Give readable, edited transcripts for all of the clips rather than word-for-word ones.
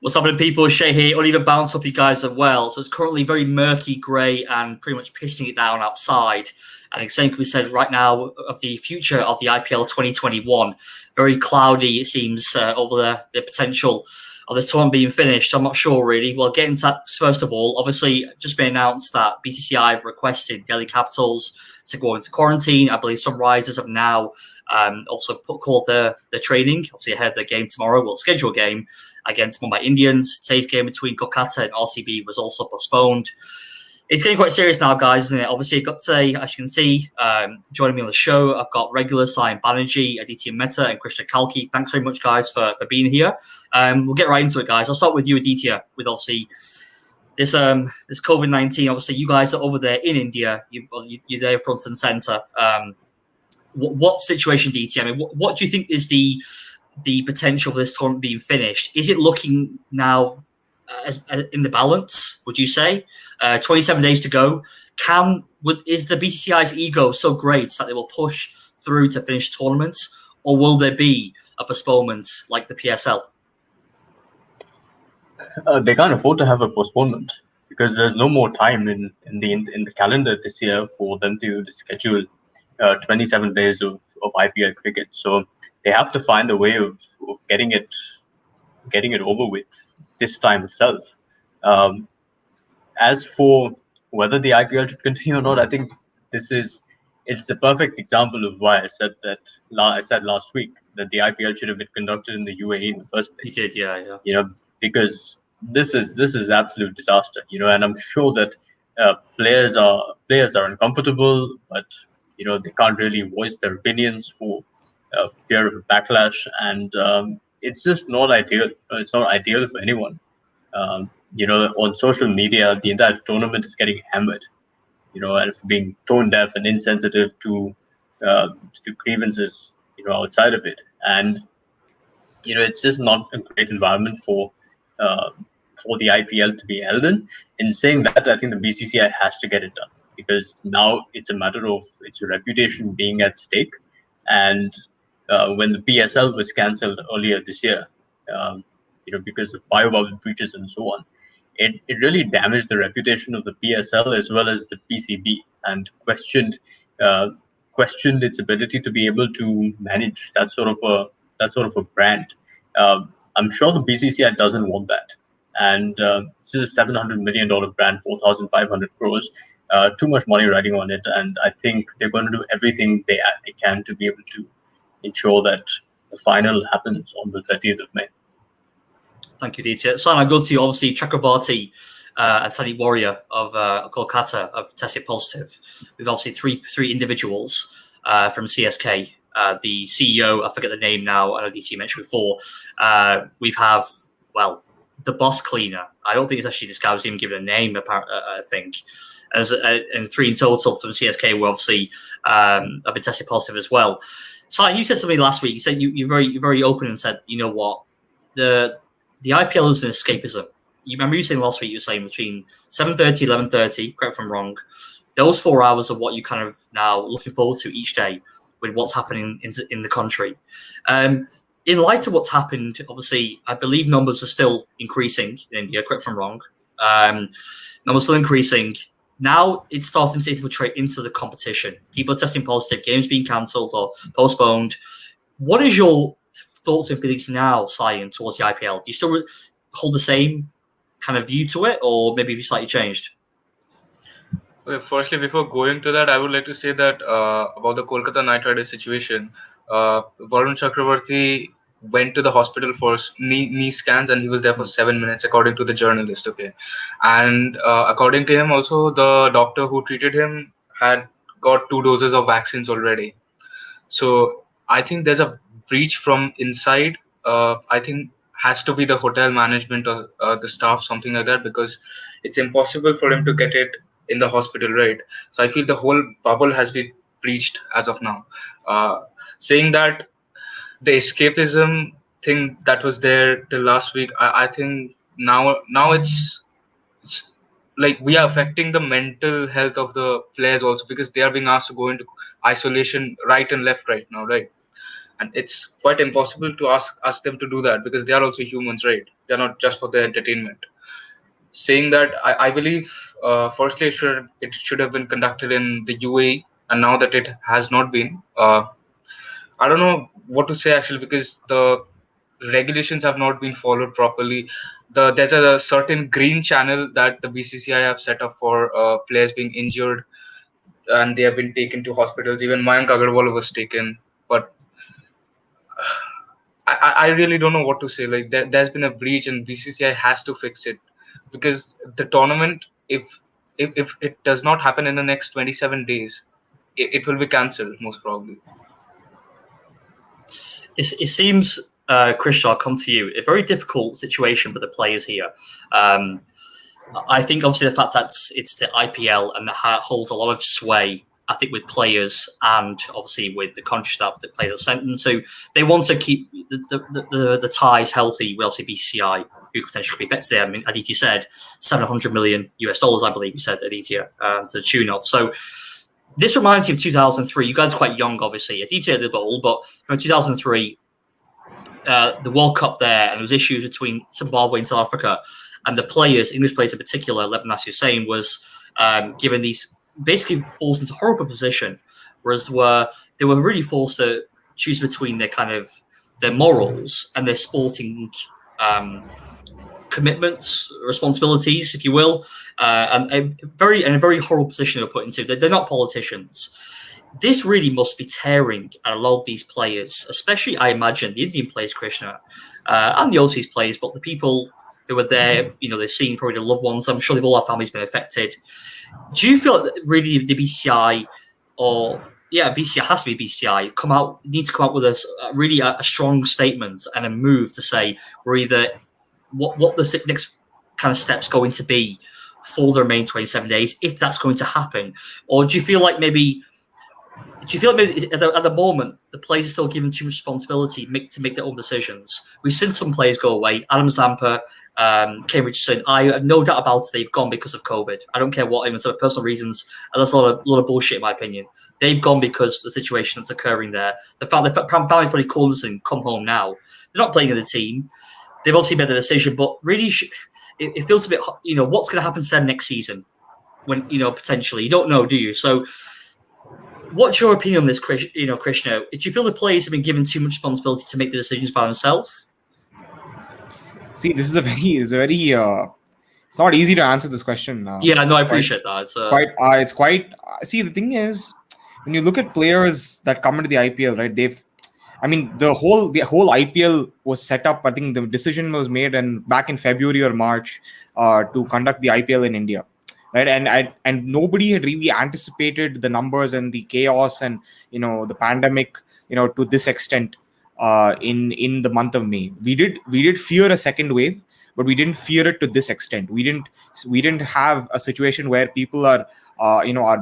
What's happening, people? Shay here. Uneven bounce. Hope you guys are well. So it's currently very murky, grey, and pretty much pissing it down outside. And the same can be said right now of the future of the IPL 2021. Very cloudy, it seems, over the potential of this tournament being finished. I'm not sure, really. Well, getting to that, first of all, obviously, just been announced that BCCI have requested Delhi Capitals to go into quarantine. I believe Sunrisers have now also called their training, obviously ahead of the game tomorrow. Well, scheduled game against Mumbai Indians. Today's game between Kolkata and RCB was also postponed. It's getting quite serious now, guys, isn't it? Obviously, I've got today, as you can see, joining me on the show, I've got regular Sayan, Banerjee, Aditya Mehta, and Krishna, Kalki. Thanks very much, guys, for being here. We'll get right into it, guys. I'll start with you, Aditya, with obviously this COVID-19. Obviously, you guys are over there in India. You're there front and centre. What situation, DT? I mean, what do you think is the potential of this tournament being finished? Is it looking now as in the balance, would you say? 27 days to go. Is the BCCI's ego so great that they will push through to finish tournaments, or will there be a postponement like the PSL? They can't afford to have a postponement because there's no more time in the calendar this year for them to schedule 27 days of IPL cricket. So they have to find a way of getting it over with this time itself. As for whether the IPL should continue or not, I think it's the perfect example of why I said last week that the IPL should have been conducted in the UAE in the first place. You did, yeah. Because this is absolute disaster. And I'm sure that players are uncomfortable, but they can't really voice their opinions for fear of a backlash, and it's just not ideal. It's not ideal for anyone. On social media, the entire tournament is getting hammered, and for being tone deaf and insensitive to grievances, outside of it. And, it's just not a great environment for the IPL to be held in. In saying that, I think the BCCI has to get it done because now it's a matter of its reputation being at stake. And when the PSL was cancelled earlier this year, because of biobubble breaches and so on, it really damaged the reputation of the PSL as well as the PCB and questioned its ability to be able to manage that sort of a brand. I'm sure the BCCI doesn't want that, and this is a $700 million brand, 4,500 crores. Too much money riding on it, and I think they're going to do everything they can to be able to ensure that the final happens on the 30th of May. Thank you, Aditya. Simon, I go to you. Obviously, Chakravarti and Sandeep Warrior of Kolkata have tested positive. We've obviously three individuals from CSK. The CEO, I forget the name now. I know DT mentioned before. We have the bus cleaner. I don't think it's actually this guy was even given a name. I think, and three in total from CSK were obviously have been tested positive as well. So you said something last week. You said you're very open and said, you know what, the IPL is an escapism. You remember you saying last week, you were saying between 7:30, 11:30, correct if I'm wrong, those 4 hours are what you kind of now looking forward to each day with what's happening in the country. In light of what's happened, obviously, I believe numbers are still increasing in India, correct if I'm wrong. Numbers still increasing. Now it's starting to infiltrate into the competition. People are testing positive, games being cancelled or postponed. What is your thoughts and feelings now, Sayan, towards the IPL? Do you still hold the same kind of view to it, or maybe have you slightly changed? Okay, firstly, before going to that, I would like to say that about the Kolkata Knight Riders situation, Varun Chakravarti went to the hospital for knee scans, and he was there for 7 minutes, according to the journalist. Okay, and according to him, also the doctor who treated him had got 2 doses of vaccines already. So I think there's a breach from inside. I think has to be the hotel management or the staff, something like that, because it's impossible for him to get it in the hospital, right? So I feel the whole bubble has been breached as of now. Saying that the escapism thing that was there till last week, I think now it's like we are affecting the mental health of the players also, because they are being asked to go into isolation right and left right now, right? and it's quite impossible to ask them to do that because they are also humans, right? They're not just for their entertainment. Saying that, I believe, firstly, it should have been conducted in the UAE, and now that it has not been, I don't know what to say actually, because the regulations have not been followed properly. There's a certain green channel that the BCCI have set up for players being injured, and they have been taken to hospitals. Even Mayank Agarwal was taken, but I really don't know what to say. Like there's been a breach, and BCCI has to fix it because the tournament, if it does not happen in the next 27 days, it will be cancelled most probably. It seems, Krishna, I'll come to you, a very difficult situation for the players here. I think obviously the fact that it's the IPL and that holds a lot of sway, I think, with players and obviously with the country staff that players are sent. So they want to keep the ties healthy with obviously BCI, who potentially could be better there. I mean, Aditya said $700 million, I believe you said, Aditya, to the tune of. So this reminds me of 2003. You guys are quite young, obviously. Aditya a little bit old, but from 2003, the World Cup there, and there was issues between Zimbabwe and South Africa, and the players, English players in particular, Lebanon Hussein, was given these, basically forced into a horrible position, whereas they were really forced to choose between their morals and their sporting commitments, responsibilities, if you will, and a very horrible position they were put into. They're not politicians. This really must be tearing at a lot of these players, especially, I imagine, the Indian players, Krishna, and the overseas players, but the people who were there, they've seen probably their loved ones. I'm sure they've all our families been affected. Do you feel that really the BCI, BCI has to be BCI, need to come out with a strong statement and a move to say we're either what the next kind of steps going to be for the remaining 27 days, if that's going to happen, or do you feel like maybe at the moment the players are still given too much responsibility to make their own decisions? We've seen some players go away. Adam Zampa, Kane Richardson. I have no doubt about it. They've gone because of COVID. I don't care what, even some personal reasons. And that's a lot of bullshit in my opinion. They've gone because of the situation that's occurring there. The family's probably called us and come home now. They're not playing in the team. They've obviously made the decision, but really, it feels a bit. What's going to happen to them next season? When potentially, you don't know, do you? So. What's your opinion on this, Krishna? Do you feel the players have been given too much responsibility to make the decisions by themselves? See, this is it's not easy to answer this question. I appreciate that. It's quite. See, the thing is, when you look at players that come into the IPL, right? The whole IPL was set up. I think the decision was made back in February or March to conduct the IPL in India. Right, and nobody had really anticipated the numbers and the chaos and the pandemic to this extent in the month of May. We did fear a second wave, but we didn't fear it to this extent. We didn't have a situation where people are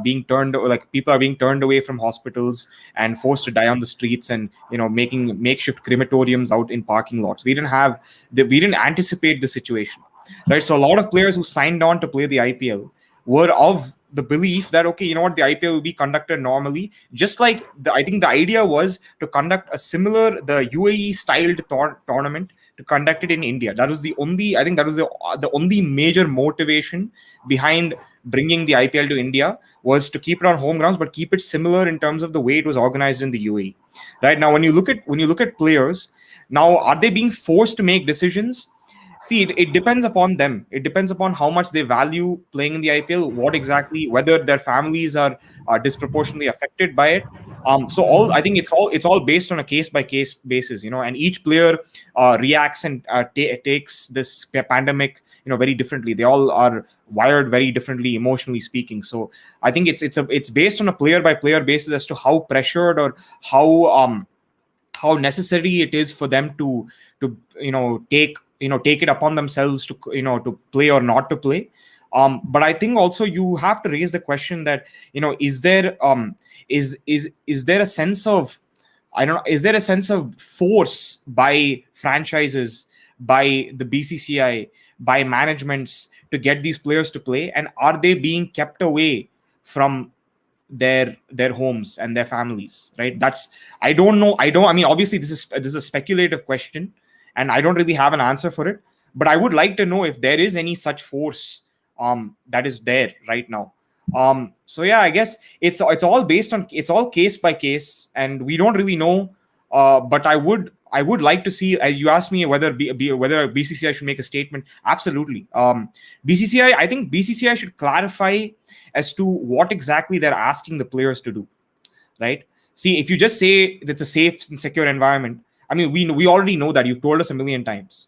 being turned away from hospitals and forced to die on the streets and making makeshift crematoriums out in parking lots. We didn't anticipate the situation, right? So a lot of players who signed on to play the IPL were of the belief that, okay, the IPL will be conducted normally. Just like I think the idea was to conduct the UAE styled tournament, to conduct it in India. That was the only major motivation behind bringing the IPL to India, was to keep it on home grounds, but keep it similar in terms of the way it was organized in the UAE. Right now, when you look at players, now are they being forced to make decisions? See, it depends upon them. It depends upon how much they value playing in the IPL, whether their families are disproportionately affected by it. I think it's all based on a case by case basis, and each player reacts and takes this pandemic, very differently. They all are wired very differently, emotionally speaking. So I think it's based on a player by player basis as to how pressured or how necessary it is for them to take it upon themselves to play or not to play. But I think also you have to raise the question that is there a sense of force by franchises, by the BCCI, by managements to get these players to play, and are they being kept away from their homes and their families, right? That's, I don't know. I mean, obviously this is a speculative question, and I don't really have an answer for it. But I would like to know if there is any such force that is there right now. So yeah, I guess it's all based on, it's all case by case, and we don't really know. But I would like to see. You asked me whether whether BCCI should make a statement. Absolutely. BCCI, I think BCCI should clarify as to what exactly they're asking the players to do. Right. See, if you just say it's a safe and secure environment, I mean, we already know that. You've told us a million times,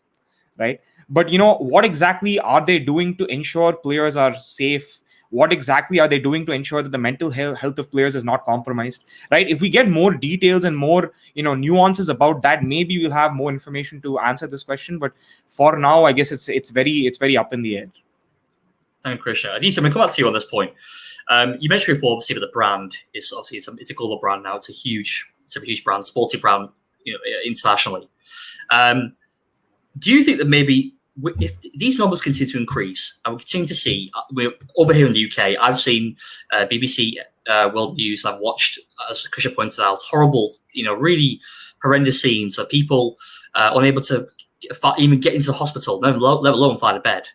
right? But what exactly are they doing to ensure players are safe? What exactly are they doing to ensure that the mental health of players is not compromised, right? If we get more details and more nuances about that, maybe we'll have more information to answer this question. But for now, I guess it's very up in the air. Thank you, Krishna. Aditya, I'm going to come back to you on this point. You mentioned before, obviously, that the brand is obviously it's a global brand now. It's a huge brand, sporting brand, internationally. Do you think that maybe if these numbers continue to increase, and we continue to see, we're over here in the UK, I've seen BBC World News, I've watched, as Krishna pointed out, horrible, really horrendous scenes of people unable to even get into the hospital, let alone find a bed.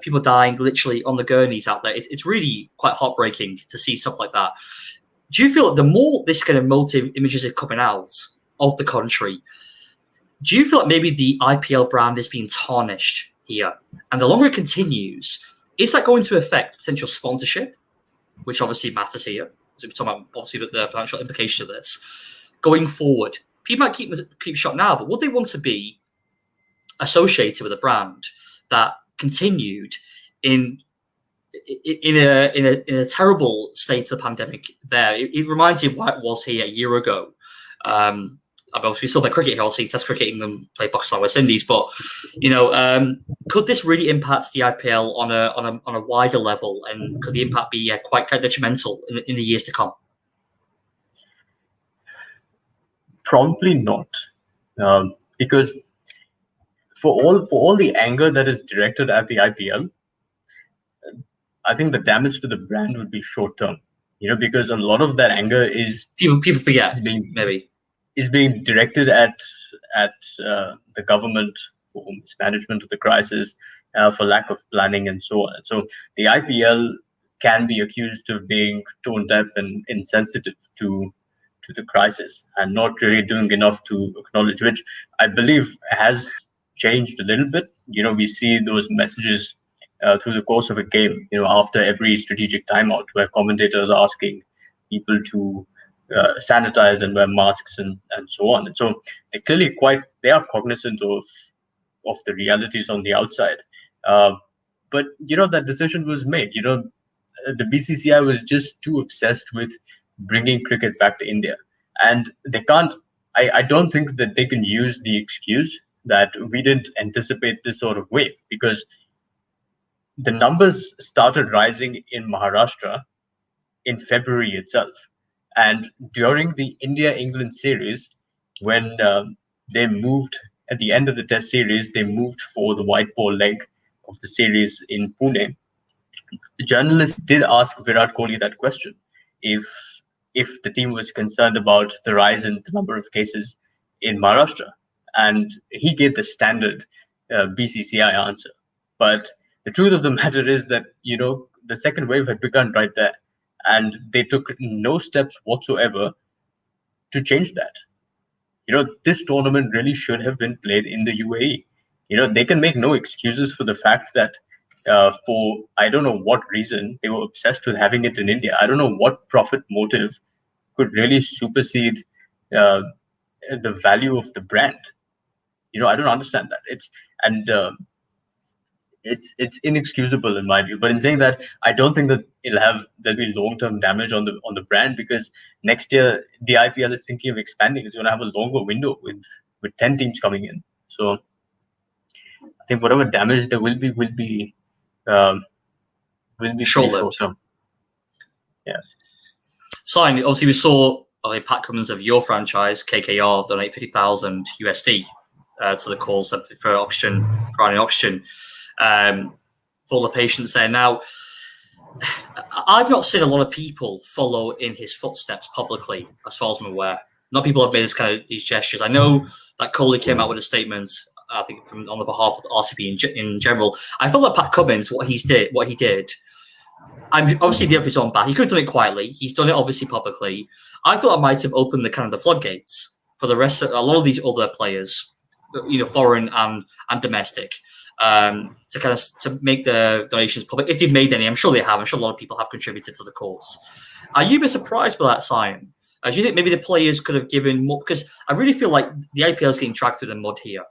People dying literally on the gurneys out there. It's really quite heartbreaking to see stuff like that. Do you feel that the more this kind of motive images are coming out of the country, do you feel like maybe the IPL brand is being tarnished here? And the longer it continues, is that going to affect potential sponsorship, which obviously matters here? So we're talking about obviously the financial implications of this. Going forward, people might keep shop now, but would they want to be associated with a brand that continued in a terrible state of the pandemic there? It reminds me of what it was here a year ago. We still play cricket here, obviously, Test cricket, England play Pakistan, West Indies, but could this really impact the IPL on a wider level, and could the impact be quite detrimental in the years to come? Probably not, because for all the anger that is directed at the IPL, I think the damage to the brand would be short term. Because a lot of that anger is people forget is being directed at the government for mismanagement of the crisis, for lack of planning and so on. And so the IPL can be accused of being tone deaf and insensitive to the crisis and not really doing enough to acknowledge, which I believe has changed a little bit. We see those messages through the course of a game, after every strategic timeout, where commentators are asking people to sanitize and wear masks and so on. And so they are cognizant of the realities on the outside. But that decision was made. The BCCI was just too obsessed with bringing cricket back to India, and they can't. I don't think that they can use the excuse that we didn't anticipate this sort of wave, because the numbers started rising in Maharashtra in February itself. And during the India-England series, when they moved at the end of the Test series, they moved for the white ball leg of the series in Pune. Journalists did ask Virat Kohli that question, if the team was concerned about the rise in the number of cases in Maharashtra. And he gave the standard BCCI answer. But the truth of the matter is that, the second wave had begun right there. And they took no steps whatsoever to change that. This tournament really should have been played in the UAE. They can make no excuses for the fact that for I don't know what reason, they were obsessed with having it in India. I don't know what profit motive could really supersede the value of the brand. I don't understand that. It's inexcusable in my view. But in saying that, I don't think that there'll be long-term damage on the brand, because next year the IPL is thinking of expanding. It's going to have a longer window with 10 teams coming in. So I think whatever damage there will be short-term. Yeah. Sayan, obviously we saw Pat Cummins of your franchise, KKR, donate $50,000 USD to the cause for auction, for an auction. For the patients there. Now, I've not seen a lot of people follow in his footsteps publicly, as far as I'm aware. Not people have made these gestures. I know that Coley came out with a statement, I think, on the behalf of the RCB in general. I felt that Pat Cummins, what he did, obviously did it for his own back. He could have done it quietly. He's done it obviously publicly. I thought it might have opened the floodgates for the rest of a lot of these other players, foreign and domestic, to make the donations public. If they've made any, I'm sure they have. I'm sure a lot of people have contributed to the cause. Are you a bit surprised by that, Sayan? Do you think maybe the players could have given more? Because I really feel like the IPL is getting dragged through the mud here.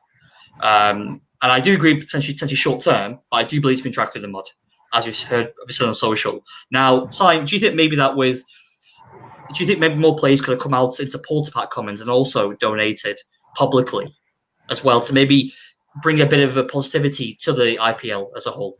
And I do agree potentially short term, but I do believe it's been dragged through the mud, as we've heard on social. Now, Sayan, do you think maybe maybe more players could have come out in support of Pat Cummins and also donated publicly as well to maybe bring a bit of a positivity to the IPL as a whole?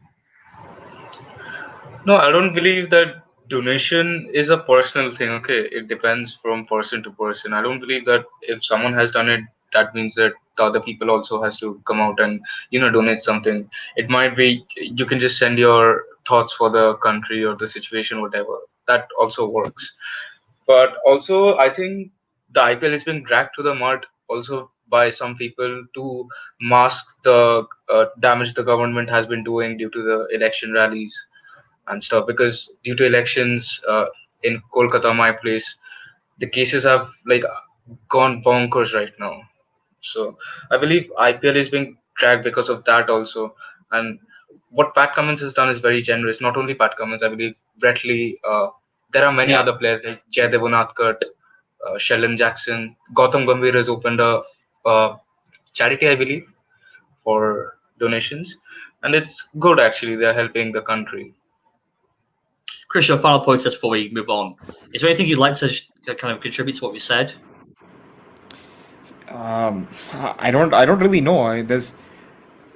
No, I don't believe that donation is a personal thing. Okay, it depends from person to person. I don't believe that if someone has done it, that means that the other people also has to come out and donate something. It might be you can just send your thoughts for the country or the situation, whatever. That also works. But also, I think the IPL is being dragged to the mud also by some people to mask the damage the government has been doing due to the election rallies and stuff. Because due to elections in Kolkata, my place, the cases have gone bonkers right now. So I believe IPL is being dragged because of that also. And what Pat Cummins has done is very generous. Not only Pat Cummins, I believe Brett Lee. There are many other players like Jay Devonatkar, Sheldon Jackson. Gautam Gambhir has opened a charity, I believe, for donations. And it's good, actually. They're helping the country. Krishna, final points just before we move on. Is there anything you'd like to kind of contribute to what we said? I don't really know. There's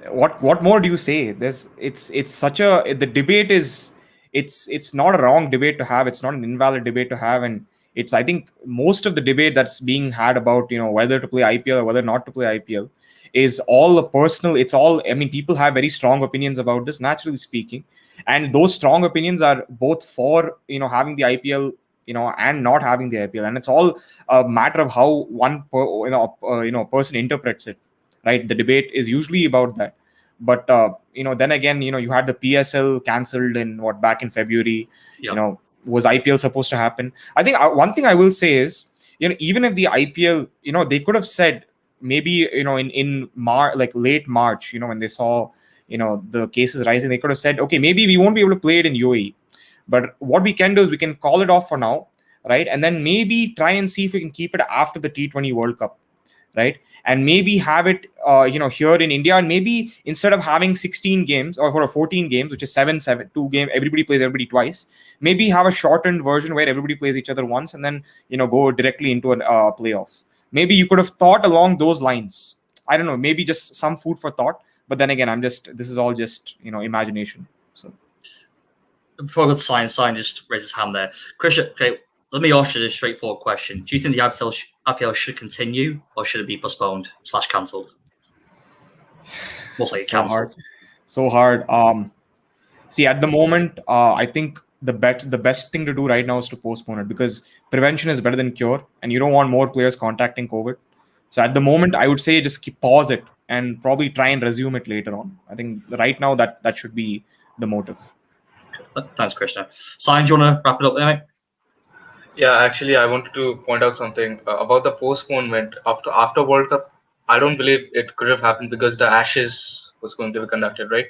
what more do you say? It's such a the debate is it's not a wrong debate to have. It's not an invalid debate to have, and it's I think most of the debate that's being had about whether to play IPL or whether not to play IPL is all personal. It's all, I mean, people have very strong opinions about this, naturally speaking, and those strong opinions are both for having the IPL and not having the IPL, and it's all a matter of how one person interprets it, right? The debate is usually about that. But then again, you had the PSL cancelled back in February. Yep. Was IPL supposed to happen? I think one thing I will say is, even if the IPL, they could have said maybe in late March, when they saw the cases rising, they could have said, okay, maybe we won't be able to play it in UAE. But what we can do is we can call it off for now, right? And then maybe try and see if we can keep it after the T20 World Cup, right? And maybe have it, here in India. And maybe instead of having 16 games or for 14 games, which is 7-7, 2 games, everybody plays everybody twice. Maybe have a shortened version where everybody plays each other once and then, go directly into a playoffs. Maybe you could have thought along those lines. I don't know, maybe just some food for thought. But then again, this is all just, imagination. So. Before I go to Sayan just raised his hand there. Krishna, okay, let me ask you this straightforward question. Do you think the IPL should continue or should it be postponed / cancelled? Most likely cancelled. So hard. See, at the moment, I think the best thing to do right now is to postpone it, because prevention is better than cure, and you don't want more players contacting COVID. So at the moment, I would say just pause it and probably try and resume it later on. I think right now that should be the motive. Thanks, Krishna. Sayan, do you want to wrap it up there, mate? Yeah, actually, I wanted to point out something about the postponement after World Cup. I don't believe it could have happened because the Ashes was going to be conducted, right?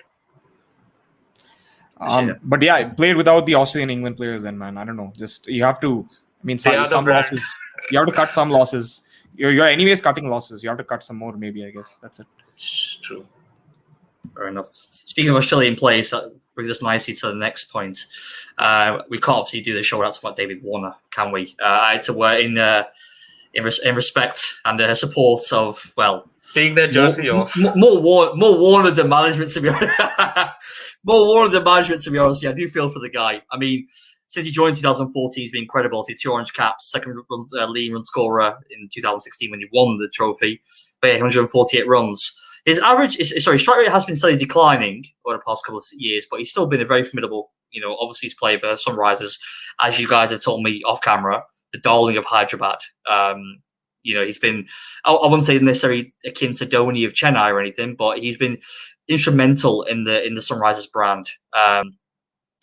But yeah, played without the Australian England players. Then, man, I don't know. Just you have to. I mean, some losses. You have to cut some losses. You're anyways cutting losses. You have to cut some more, maybe. I guess that's it. It's true. Fair enough. Speaking of Australian players, that brings us nicely to the next point. We can't obviously do the show without talking about David Warner, can we? I had to work in respect and support of, well, take that jersey off. More Warner than management, to be honest. More Warner than management, to be honest. Yeah, I do feel for the guy. I mean, since he joined in 2014, he's been incredible. He had 2 orange caps, second leading run scorer in 2016 when he won the trophy. But yeah, 148 runs. His strike rate has been steadily declining over the past couple of years, but he's still been a very formidable obviously he's played for Sunrisers, as you guys have told me off camera, the darling of Hyderabad. He's been, I wouldn't say necessarily akin to Dhoni of Chennai or anything, but he's been instrumental in the Sunrisers brand.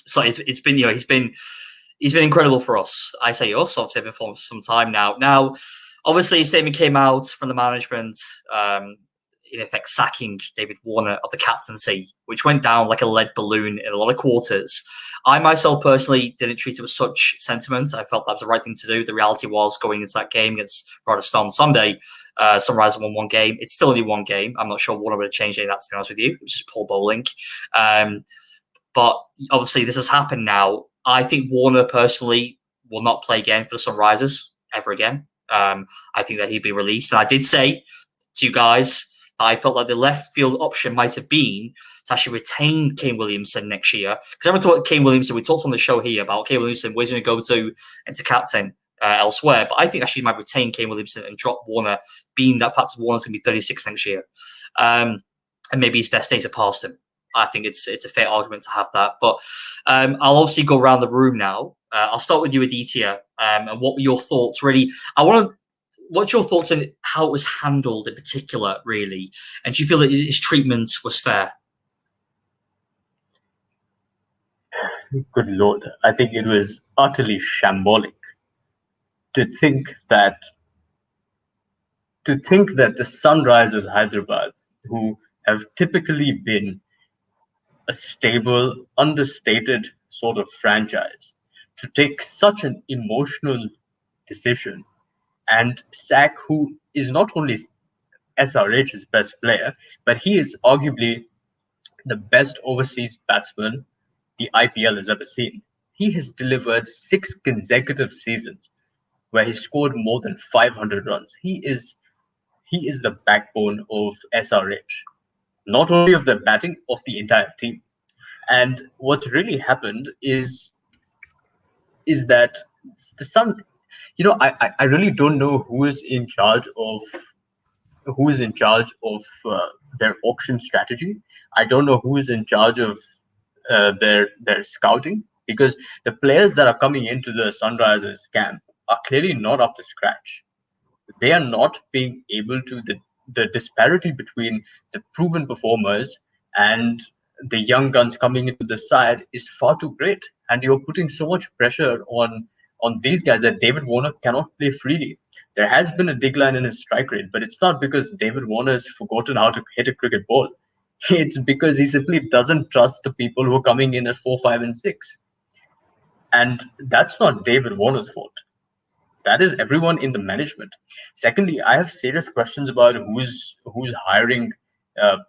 So it's been, he's been incredible for us. I say us, obviously, I've been following for some time now. Now, obviously, a statement came out from the management, in effect sacking David Warner of the captaincy, which went down like a lead balloon in a lot of quarters. I myself personally didn't treat it with such sentiment. I felt that was the right thing to do. The reality was, going into that game against Rajasthan on Sunday, Sunrise won one game. It's still only one game. I'm not sure Warner would have changed any of that, to be honest with you, which is poor bowling. But obviously this has happened now. I think Warner personally will not play again for the Sunrisers ever again. I think that he'd be released. And I did say to you guys that I felt like the left field option might have been to actually retain Kane Williamson next year. Because everyone talked about Kane Williamson. We talked on the show here about Kane Williamson, where's he going to go to and to captain elsewhere. But I think actually he might retain Kane Williamson and drop Warner, being that fact Warner's going to be 36 next year. And maybe his best days are past him. I think it's a fair argument to have that. But I'll obviously go around the room now. I'll start with you, Aditya. And what were your thoughts, really? What's your thoughts on how it was handled in particular, really? And do you feel that his treatment was fair? Good Lord. I think it was utterly shambolic to think that the Sunrisers Hyderabad, who have typically been a stable, understated sort of franchise, to take such an emotional decision and sack who is not only SRH's best player, but he is arguably the best overseas batsman the IPL has ever seen. He has delivered 6 consecutive seasons where he scored more than 500 runs. He is the backbone of SRH, not only of the batting, of the entire team. And what's really happened is that the Sun, I really don't know who is in charge of their auction strategy. I don't know who is in charge of their scouting, because the players that are coming into the Sunrisers camp are clearly not up to scratch. They are not being able to, the disparity between the proven performers and the young guns coming into the side is far too great, and you're putting so much pressure on these guys that David Warner cannot play freely. There has been a decline in his strike rate, but it's not because David Warner has forgotten how to hit a cricket ball. It's because he simply doesn't trust the people who are coming in at 4, 5, and 6. And that's not David Warner's fault. That is everyone in the management. Secondly, I have serious questions about who's hiring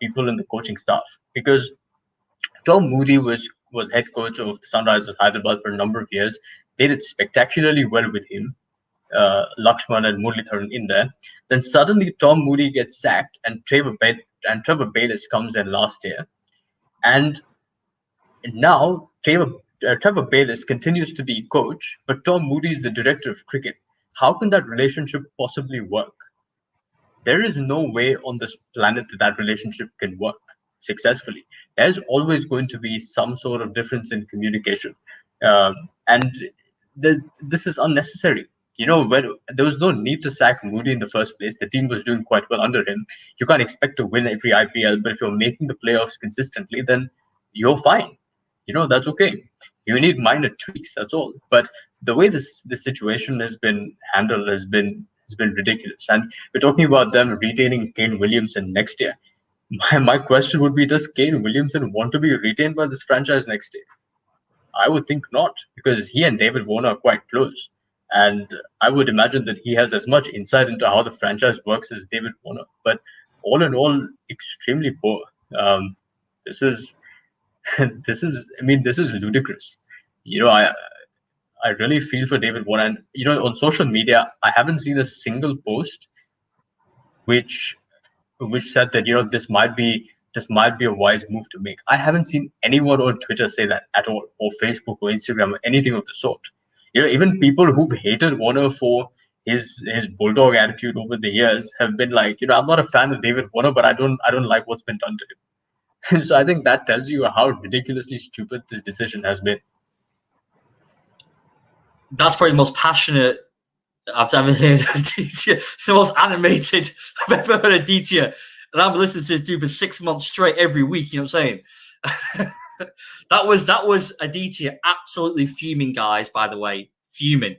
people in the coaching staff, because Tom Moody was head coach of the Sunrisers Hyderabad for a number of years. They did spectacularly well with him, Lakshman and Muralitharan in there. Then suddenly Tom Moody gets sacked, and Trevor Bayliss comes in last year, and now Trevor Bayliss continues to be coach, but Tom Moody is the director of cricket. How can that relationship possibly work? There is no way on this planet that relationship can work successfully. There's always going to be some sort of difference in communication, and this is unnecessary. When there was no need to sack Moody in the first place, the team was doing quite well under him. You can't expect to win every IPL, but if you're making the playoffs consistently, then you're fine. That's okay. You need minor tweaks, that's all. But the way this situation has been handled has been ridiculous. And we're talking about them retaining Kane Williamson next year. My question would be, does Kane Williamson want to be retained by this franchise next year? I would think not, because he and David Warner are quite close. And I would imagine that he has as much insight into how the franchise works as David Warner. But all in all, extremely poor. This is ludicrous. I really feel for David Warner. And on social media, I haven't seen a single post which said that this might be a wise move to make. I haven't seen anyone on Twitter say that at all, or Facebook or Instagram or anything of the sort. Even people who've hated Warner for his bulldog attitude over the years have been like, I'm not a fan of David Warner, but I don't like what's been done to him. So I think that tells you how ridiculously stupid this decision has been. That's probably the most passionate I've ever heard Aditya. The most animated I've ever heard Aditya. And I've listened to this dude for 6 months straight every week. You know what I'm saying? that was Aditya absolutely fuming, guys. By the way, fuming.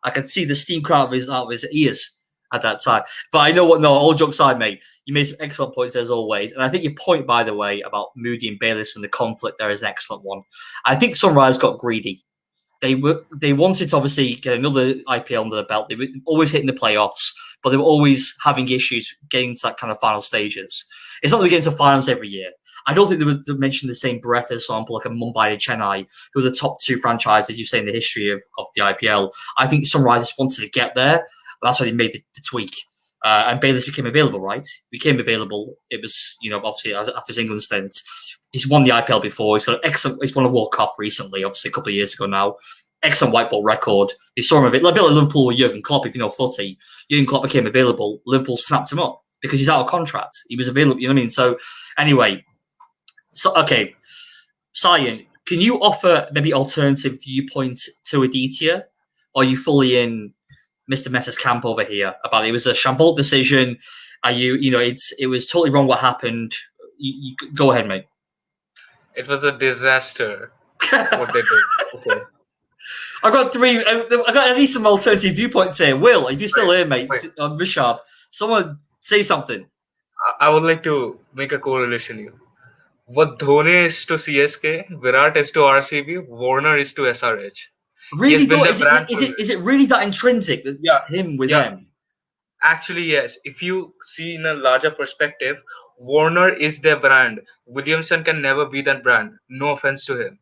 I could see the steam coming out of his ears at that time. But I know what. No, all jokes aside, mate. You made some excellent points as always, and I think your point, by the way, about Moody and Bayliss and the conflict there is an excellent one. I think Sunrise got greedy. They wanted to obviously get another IPL under the belt. They were always hitting the playoffs, but they were always having issues getting to that kind of final stages. It's not that we get into finals every year. I don't think they would mention the same breath as example like a Mumbai and Chennai, who are the top two franchises you say in the history of the IPL. I think Sunrisers wanted to get there. That's why they made the tweak. And Bayliss became available, right? Became available. It was, obviously after his England stint. He's won the IPL before. He's won a World Cup recently, obviously a couple of years ago now. Excellent white ball record. You saw him a bit like Liverpool with Jurgen Klopp, if you know footy. Jurgen Klopp became available. Liverpool snapped him up because he's out of contract. He was available, you know what I mean? So anyway, okay. Sayan, can you offer maybe alternative viewpoint to Aditya? Or are you fully in Mr. Mehta's camp over here about it was a shambolic decision? Are you, it was totally wrong what happened. You go ahead, mate. It was a disaster. What they did. Okay. I got at least some alternative viewpoints here. Will, if you're still here, mate, Rishab, someone say something. I would like to make a correlation here. What Dhoni is to CSK, Virat is to RCB, Warner is to SRH. Really, though, is it really that intrinsic? Him with them? Actually, yes. If you see in a larger perspective, Warner is their brand. Williamson can never be that brand. No offense to him.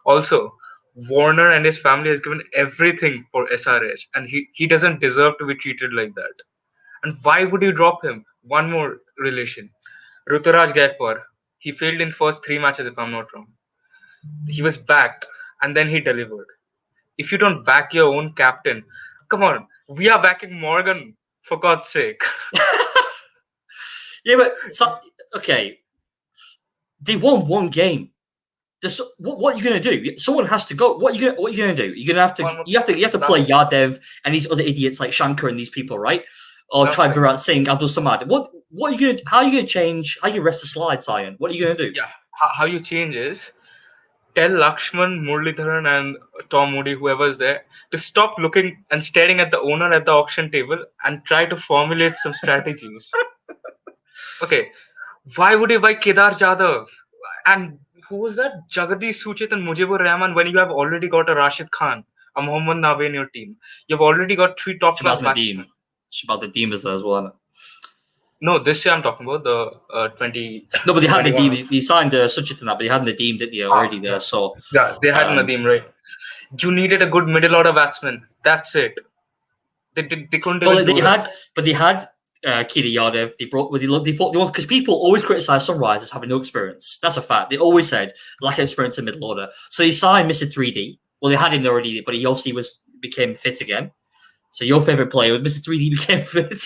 Also, Warner and his family has given everything for SRH, and he doesn't deserve to be treated like that. And why would you drop him? One more relation. Ruturaj Gaikwad. He failed in first 3 matches, if I'm not wrong. He was backed, and then he delivered. If you don't back your own captain, come on, we are backing Morgan, for God's sake. Yeah, but okay, they won one game. What are you going to do? Someone has to go. What are you going to do? You're going to you have to play Yadav and these other idiots like Shankar and these people, right? Or try Virat Singh, Abdul Samad. What are you going to? How are you going to change? How are you rest the slide, Sayan? What are you going to do? Yeah, how you change is tell Lakshman, Muralidharan, and Tom Moody, whoever's there, to stop looking and staring at the owner at the auction table and try to formulate some strategies. Okay, why would you buy Kedar Jadhav? And who was that? Jagadish Suchit and Mujibur Rahman when you have already got a Rashid Khan, a Mohammad Nabi in your team. You've already got 3 top-class batsmen. Shabaz Nadeem is there as well. No, this year I'm talking about the 20. No, but they had Nadeem. He signed Suchit and that, but they had Nadeem, didn't they, already there? So yeah, they had Nadeem, right? You needed a good middle order batsman. That's it. They couldn't. They had Kiri Yadav. They thought because people always criticize Sunrise as having no experience. That's a fact. They always said lack of experience in middle order. So you signed Mr. 3D. Well, they had him already, but he obviously became fit again. So your favorite player, Mr. 3D, became fit.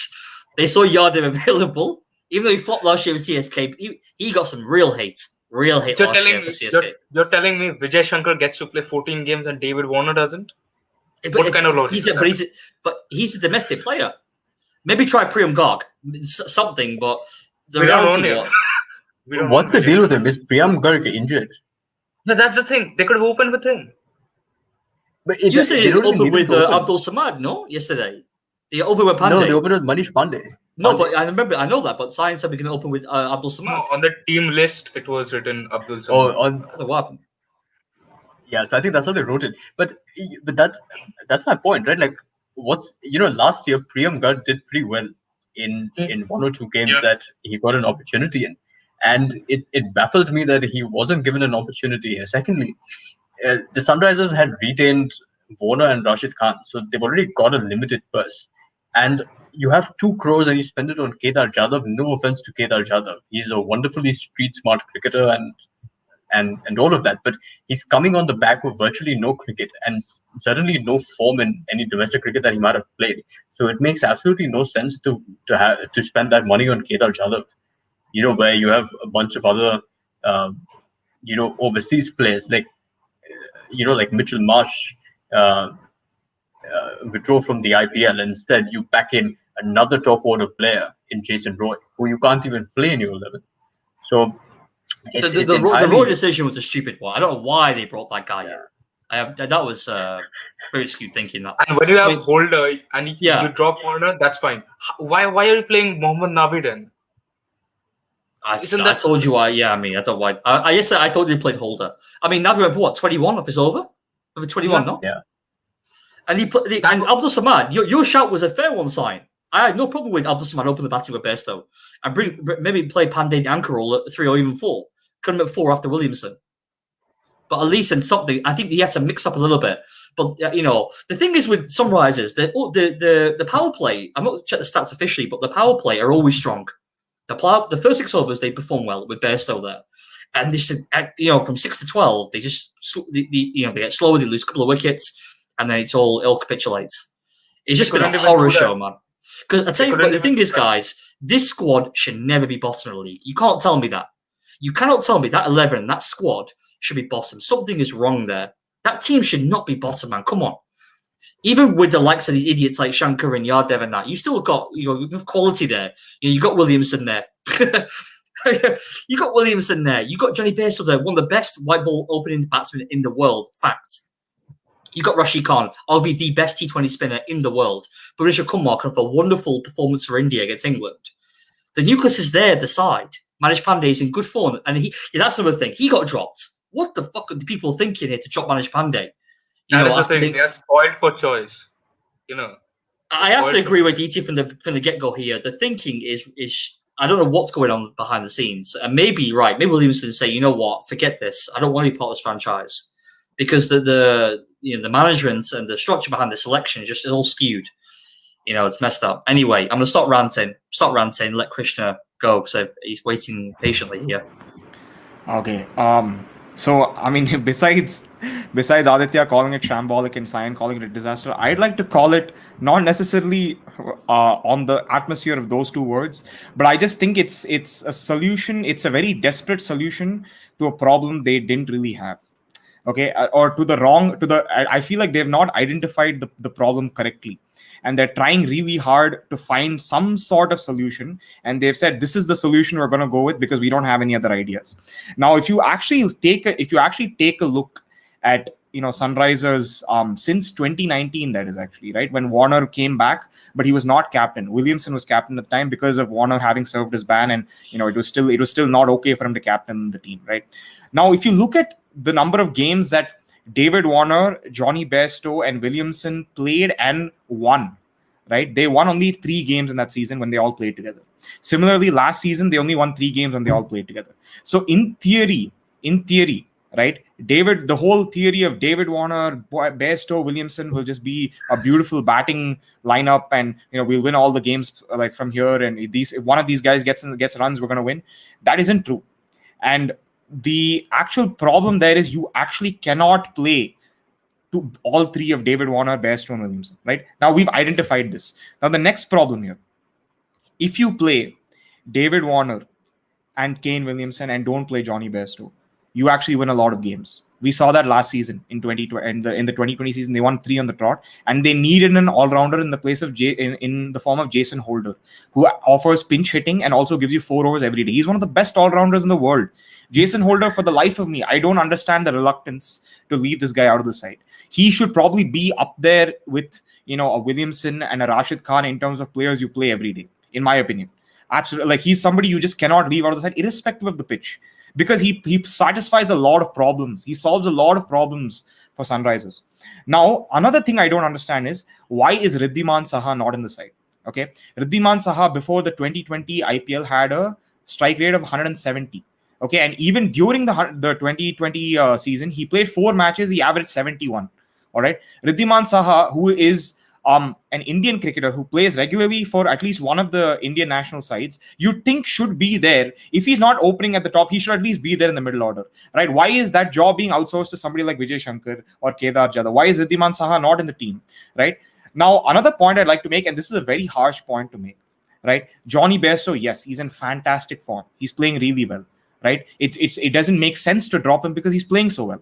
They saw Yadav available, even though he flopped last year with CSK. He got some real hate last year for CSK. You're telling me Vijay Shankar gets to play 14 games and David Warner doesn't? What kind of logic? He's a domestic player. Maybe try Priyam Garg, something, but the reality. What's the deal with him? Is Priyam Garg injured? No, that's the thing. They could have opened with him. But you said they opened with Abdul Samad, no? Yesterday. They opened with Pandey. No, they opened with Manish Pandey. No, but I know that. But Sayan said we can open with Abdul Samad. No, on the team list, it was written Abdul Samad. What? Yeah, so I think that's how they wrote it. But that's my point, right? Like, last year Priyam Garg did pretty well in 1 or 2 games that he got an opportunity in, and it baffles me that he wasn't given an opportunity. And secondly, the Sunrisers had retained Warner and Rashid Khan, so they've already got a limited purse. And you have 2 crores and you spend it on Kedar Jadhav. No offense to Kedar Jadhav, he's a wonderfully street smart cricketer and all of that, but he's coming on the back of virtually no cricket and certainly no form in any domestic cricket that he might have played. So it makes absolutely no sense to spend that money on Kedar Jadhav, where you have a bunch of other overseas players like like Mitchell Marsh uh, withdraw from the IPL. Instead, you pack in another top order player in Jason Roy, who you can't even play in your 11. So it's The entirely Roy decision was a stupid one. I don't know why they brought that guy in. That was very skewed thinking. That. And when you have Holder and Yeah. you drop Warner, that's fine. Why are you playing Mohammad Nabi then? I told you why. Yeah, I mean, I don't know why. I told you he played Holder. I mean, Nabi went for what, 21 if it's over? Over 21, no? Yeah. And and Abdul Samad, your shout was a fair one, Sayan. I had no problem with Abdul Samad open the batting with Bairstow and maybe play Pandey and anchor role at 3 or even 4. Couldn't at 4 after Williamson. But at least in something, I think he had to mix up a little bit. But the thing is with Sunrisers, the power play. I'm not checked the stats officially, but the power play are always strong. The first 6 overs they perform well with Bairstow there, and this from 6 to 12 they just they get slower, they lose a couple of wickets, and then it all capitulates. It's just been a horror show, man. Because I tell you, but the thing is, guys, this squad should never be bottom of the league. You can't tell me that. You cannot tell me that 11, that squad should be bottom. Something is wrong there. That team should not be bottom, man. Come on. Even with the likes of these idiots like Shankar and Yardev and that, you still got you have quality there. You got Williamson there. You got Williamson there. You got Johnny Bairstow there, one of the best white ball opening batsmen in the world. Fact. You got Rashid Khan, albeit the best T20 spinner in the world. Bhuvaneswar Kumar for a wonderful performance for India against England. The nucleus is there at the side. Manish Pandey is in good form, and that's another thing. He got dropped. What the fuck are the people thinking here to drop Manish Pandey? That is the thing. They are spoiled for choice. I have to agree with DT from the get go here. The thinking is I don't know what's going on behind the scenes, and maybe maybe Williamson say, you know what, forget this. I don't want to be part of this franchise because the management and the structure behind the selection is just all skewed. It's messed up. Anyway, I'm gonna stop ranting. Let Krishna go because he's waiting patiently here. Okay. So I mean, besides Aditya calling it shambolic and Sayan calling it a disaster, I'd like to call it not necessarily on the atmosphere of those two words, but I just think it's a solution. It's a very desperate solution to a problem they didn't really have. Okay, or I feel like they've not identified the problem correctly, and they're trying really hard to find some sort of solution, and they've said this is the solution we're going to go with because we don't have any other ideas. Now, if you actually take a look at Sunrisers since 2019, that is actually right when Warner came back, but he was not captain. Williamson was captain at the time because of Warner having served his ban, and it was still not okay for him to captain the team. Right now, if you look at the number of games that David Warner, Johnny Bairstow, and Williamson played and won, right? They won only 3 games in that season when they all played together. Similarly, last season, they only won 3 games when they all played together. So in theory, right, the whole theory of David Warner, Bairstow, Williamson will just be a beautiful batting lineup, and we'll win all the games like from here. And if one of these guys gets runs, we're going to win. That isn't true. And the actual problem there is you actually cannot play to all 3 of David Warner, Bairstow, and Williamson. Right now, we've identified this. Now, the next problem here: if you play David Warner and Kane Williamson and don't play Johnny Bairstow, you actually win a lot of games. We saw that last season in the 2020 season. They won 3 on the trot, and they needed an all-rounder in the place of in the form of Jason Holder, who offers pinch hitting and also gives you 4 overs every day. He's one of the best all-rounders in the world. Jason Holder, for the life of me, I don't understand the reluctance to leave this guy out of the side. He should probably be up there with a Williamson and a Rashid Khan in terms of players you play every day, in my opinion. Absolutely, like he's somebody you just cannot leave out of the side, irrespective of the pitch. Because he satisfies a lot of problems. He solves a lot of problems for Sunrisers. Now, another thing I don't understand is why is Riddhiman Saha not in the side? Okay, Riddhiman Saha before the 2020 IPL had a strike rate of 170. Okay, and even during the 2020 season, he played 4 matches. He averaged 71. All right, Riddhiman Saha, who is an Indian cricketer who plays regularly for at least one of the Indian national sides, you'd think should be there. If he's not opening at the top, he should at least be there in the middle order, right? Why is that job being outsourced to somebody like Vijay Shankar or Kedar Jadhav? Why is Riddhiman Saha not in the team, right? Now, another point I'd like to make, and this is a very harsh point to make, right? Johnny Bairstow, yes, he's in fantastic form. He's playing really well, right? It doesn't make sense to drop him because he's playing so well,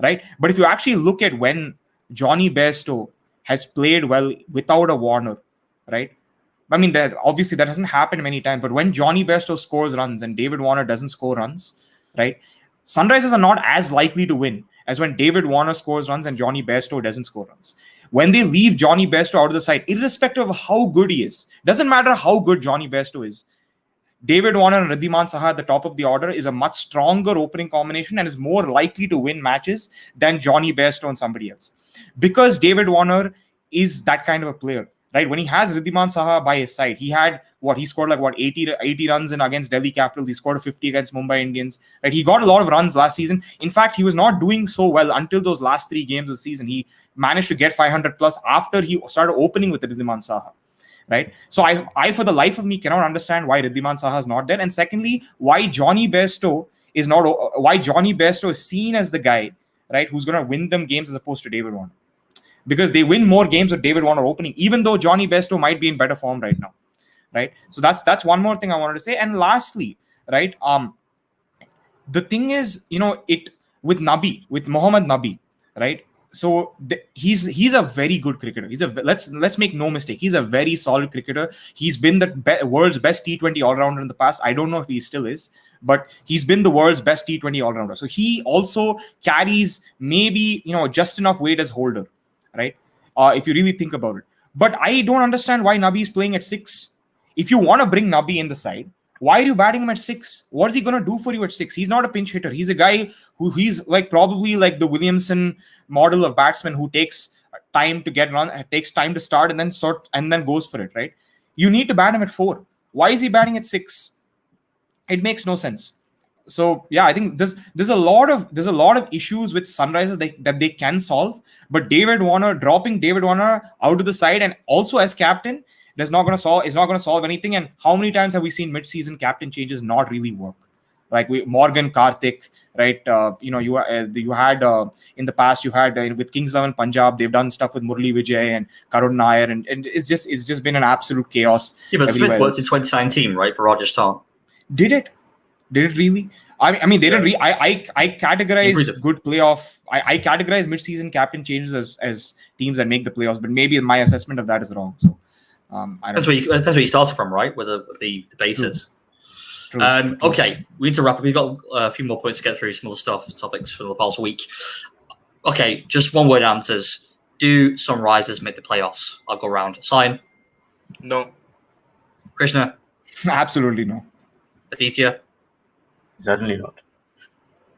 right? But if you actually look at when Johnny Bairstow has played well without a Warner, right? I mean, that obviously that hasn't happened many times, but when Johnny Bairstow scores runs and David Warner doesn't score runs, right? Sunrisers are not as likely to win as when David Warner scores runs and Johnny Bairstow doesn't score runs. When they leave Johnny Bairstow out of the side, irrespective of how good he is, doesn't matter how good Johnny Bairstow is, David Warner and Riddhiman Saha at the top of the order is a much stronger opening combination and is more likely to win matches than Johnny Bairstow and somebody else. Because David Warner is that kind of a player, right? When he has Riddhiman Saha by his side, he had he scored 80 runs in against Delhi Capitals. He scored a 50 against Mumbai Indians, right? He got a lot of runs last season. In fact, he was not doing so well until those last 3 games of the season. He managed to get 500 plus after he started opening with Riddhiman Saha. Right. So I for the life of me cannot understand why Riddhiman Saha is not there. And secondly, why Johnny Bairstow is seen as the guy, right, who's going to win them games as opposed to David Warner. Because they win more games with David Warner opening, even though Johnny Bairstow might be in better form right now. Right. So that's one more thing I wanted to say. And lastly, right, the thing is, with Mohammad Nabi, right? So he's a very good cricketer. Let's make no mistake. He's a very solid cricketer. He's been the world's best T20 all-rounder in the past. I don't know if he still is, but he's been the world's best T20 all-rounder. So he also carries maybe just enough weight as Holder, right? If you really think about it. But I don't understand why Nabi is playing at 6. If you want to bring Nabi in the side, why are you batting him at 6? What is he going to do for you at 6? He's not a pinch hitter. He's a guy he's probably like the Williamson model of batsman who takes time to get run, takes time to start and then goes for it, right? You need to bat him at 4. Why is he batting at 6? It makes no sense. So yeah, I think there's a lot of issues with Sunrisers that they can solve. But dropping David Warner out to the side and also as captain is not going to solve anything. And how many times have we seen mid-season captain changes not really work? Like Morgan, Karthik, right? You had in the past with Kings 11 Punjab, they've done stuff with Murli Vijay and Karun Nair, and it's just been an absolute chaos. Yeah, but Smith worked in 2019, right, for Rajasthan. Did it really? I mean, they didn't. I categorize good playoff. I categorize mid-season captain changes as teams that make the playoffs, but maybe my assessment of that is wrong. So. That's where you started from, right? With the basis. True. Okay, we need to wrap up. We've got a few more points to get through, some other topics for the past week. Okay, just one word answers. Do Sunrisers make the playoffs? I'll go round. Sayan? No. Krishna? Absolutely no. Aditya? Certainly not.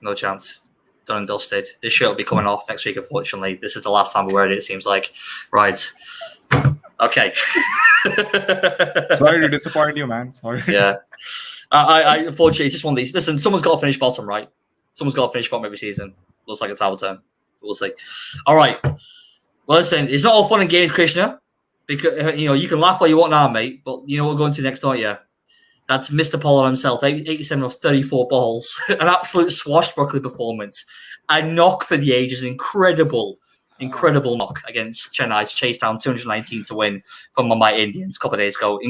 No chance. Done and dusted. This show will be coming off next week, unfortunately. This is the last time we're wearing it seems like. Right. Okay. Sorry to disappoint you, man. Sorry. Yeah. I unfortunately, it's just one of these. Listen, someone's got to finish bottom, right? Someone's got to finish bottom every season. Looks like it's our turn. We'll see. All right. Well, listen, it's not all fun and games, Krishna, because you can laugh all you want now, mate. But you know what we're going to next, don't you? That's Mr. Pollard himself. 87 of 34 balls, an absolute swashbuckling performance, a knock for the ages, an incredible knock against Chennai to chase down 219 to win from Mumbai Indians a couple of days ago.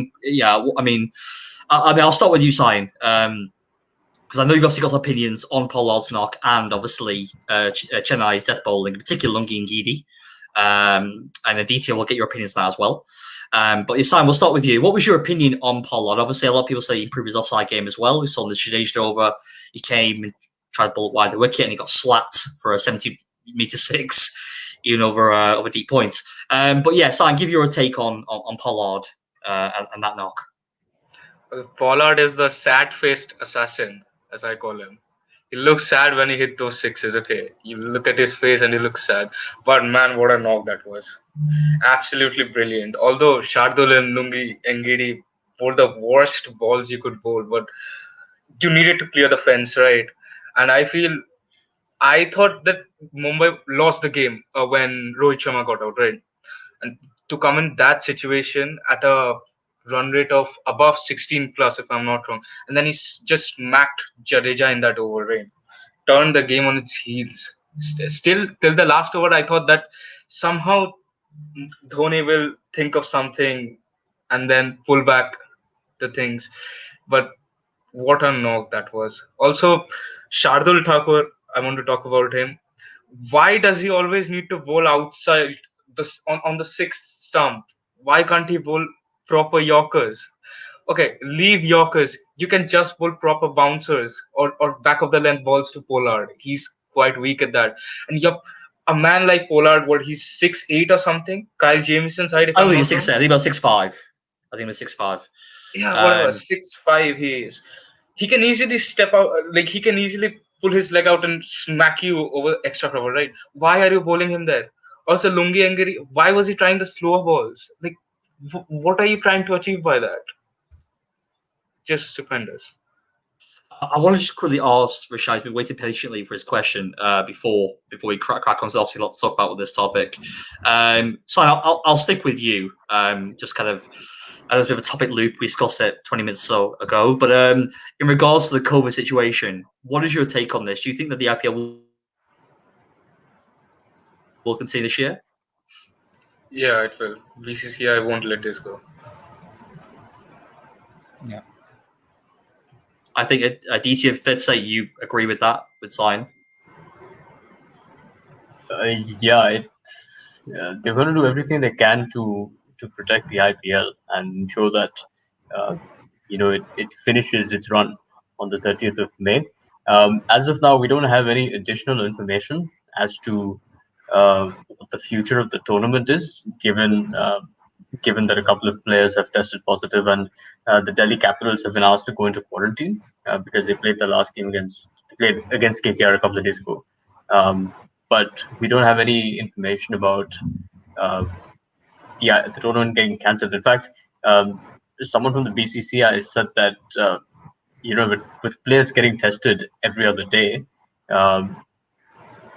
I'll start with you, Sayan, because I know you've obviously got opinions on Pollard's knock and obviously Chennai's death bowling, in particular Lungi and Gidi. And Aditya will get your opinions on that as well. But Sayan, we'll start with you. What was your opinion on Pollard? Obviously, a lot of people say he improved his offside game as well. We saw in the Jadeja over, he came and tried to bowl wide the wicket and he got slapped for a 70-meter 6. Even over deep points. But yeah, Sayan, give your take on Pollard and that knock. Pollard is the sad-faced assassin, as I call him. He looks sad when he hit those 6s. Okay, you look at his face and he looks sad. But man, what a knock that was! Absolutely brilliant. Although Shardul and Lungi and Gidi were the worst balls you could bowl, but you needed to clear the fence, right? And I thought that Mumbai lost the game when Rohit Sharma got out, right? And to come in that situation at a run rate of above 16 plus, if I'm not wrong, and then he just smacked Jadeja in that over, right? Turned the game on its heels. Still, till the last over, I thought that somehow Dhoni will think of something and then pull back the things. But What a knock that was. Also, Shardul Thakur, I want to talk about him. Why does he always need to bowl outside on the sixth stump? Why can't he bowl proper Yorkers? Okay, leave Yorkers. You can just bowl proper bouncers or back of the length balls to Pollard. He's quite weak at that. And yup, a man like Pollard, what he's 6'8" or something. Kyle Jamieson side, if I I'm don't think not he's wrong. 6'8". I think about 6'5". I think it was 6'5". Yeah, whatever. Um, 6'5" he is. He can easily step out, like he can easily pull his leg out and smack you over extra cover, right? Why are you bowling him there? Also, Lungi Angiri, why was he trying the slower balls? Like, what are you trying to achieve by that? Just stupendous. I want to just quickly ask Rashad. He's been waiting patiently for his question before we crack on. So obviously, a lot to talk about with this topic. So I'll stick with you. Just kind of as a bit of a topic loop. We discussed it 20 minutes or so ago. But in regards to the COVID situation, what is your take on this? Do you think that the IPL will continue this year? Yeah, it will. BCCI won't let this go. Yeah. I think Aditya, fair to say you agree with that, with Sayan? Yeah, they're going to do everything they can to protect the IPL and ensure that it finishes its run on the 30th of May. As of now, we don't have any additional information as to what the future of the tournament is, given that a couple of players have tested positive and the Delhi Capitals have been asked to go into quarantine because they played the last game against KKR a couple of days ago. But we don't have any information about the tournament getting cancelled. In fact, someone from the BCCI said that with players getting tested every other day,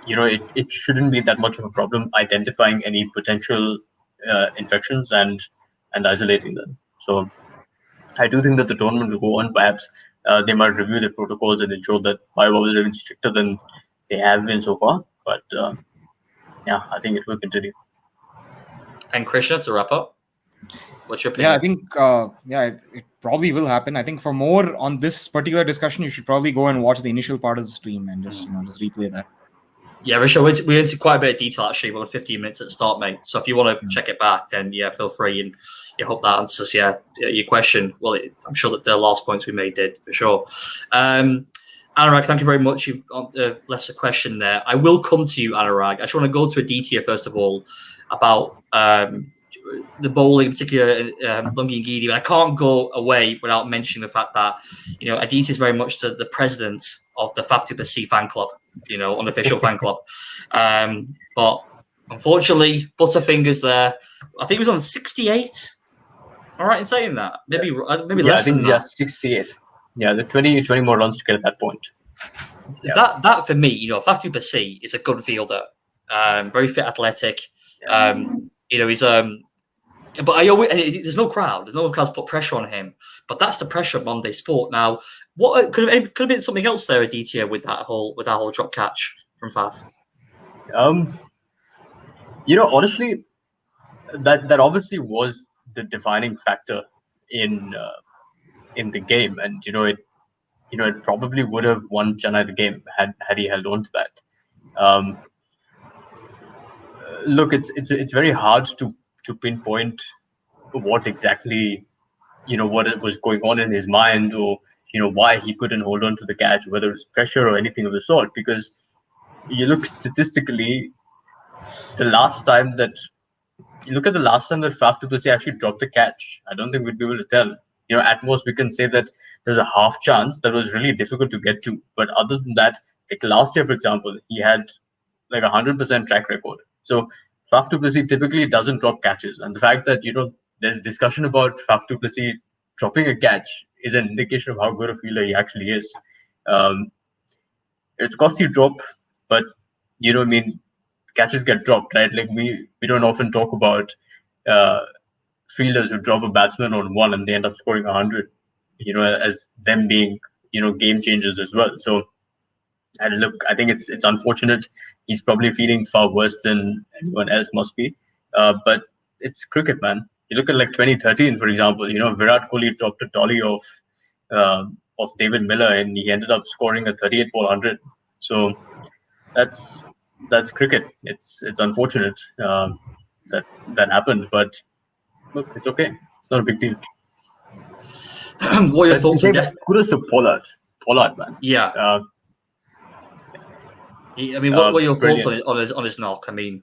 it shouldn't be that much of a problem identifying any potential infections and isolating them. So I do think that the tournament will go on. Perhaps they might review the protocols and ensure that bubbles are even stricter than they have been so far. But yeah, I think it will continue. And Krishna, to wrap up, what's your opinion? Yeah, I think it probably will happen. I think for more on this particular discussion, you should probably go and watch the initial part of the stream and just replay that. Yeah, Risha, we went into quite a bit of detail actually. Well, 15 minutes at the start, mate. So if you want to check it back, then yeah, feel free. And I hope that answers your question. Well, I'm sure that the last points we made did for sure. Anurag, thank you very much. You've left a question there. I will come to you, Anurag. I just want to go to Aditya first of all about the bowling, in particular Lungi and Gidi. But I can't go away without mentioning the fact that Aditya is very much the president of the Faf C fan club. Unofficial fan club. But unfortunately, Butterfingers there. I think he was on 68. All right in saying that. Maybe less than that. Yeah, 68. Yeah, the 20 more runs to get at that point. Yeah. That for me, Faf C is a good fielder. Very fit, athletic. He's but there's no crowd. There's no crowds put pressure on him. But that's the pressure of Monday Sport. Now, what could have been something else there, Aditya, with that whole drop catch from Faf? Honestly, that obviously was the defining factor in the game, and it probably would have won Chennai the game had he held on to that. Look, it's very hard to pinpoint what exactly what was going on in his mind, or why he couldn't hold on to the catch, whether it's pressure or anything of the sort. Because you look statistically, the last time that Faf du Plessis actually dropped the catch, I don't think we'd be able to tell. At most we can say that there's a half chance that was really difficult to get to. But other than that, like last year, for example, he had like 100% track record. So Faf du Plessis typically doesn't drop catches, and the fact that there's discussion about Faf du Plessis dropping a catch is an indication of how good a fielder he actually is. It's costly drop, but catches get dropped, right? Like we don't often talk about fielders who drop a batsman on one and they end up scoring 100, as them being game changers as well. So, and look, I think it's unfortunate. He's probably feeling far worse than anyone else must be. But it's cricket, man. You look at like 2013, for example. Virat Kohli dropped a dolly off David Miller, and he ended up scoring a 38 ball 100. So that's cricket. It's unfortunate that happened, but look, it's okay. It's not a big deal. What are your thoughts on death? Kudos to Pollard, man. Yeah. I mean, what were your thoughts brilliant. on his knock? I mean,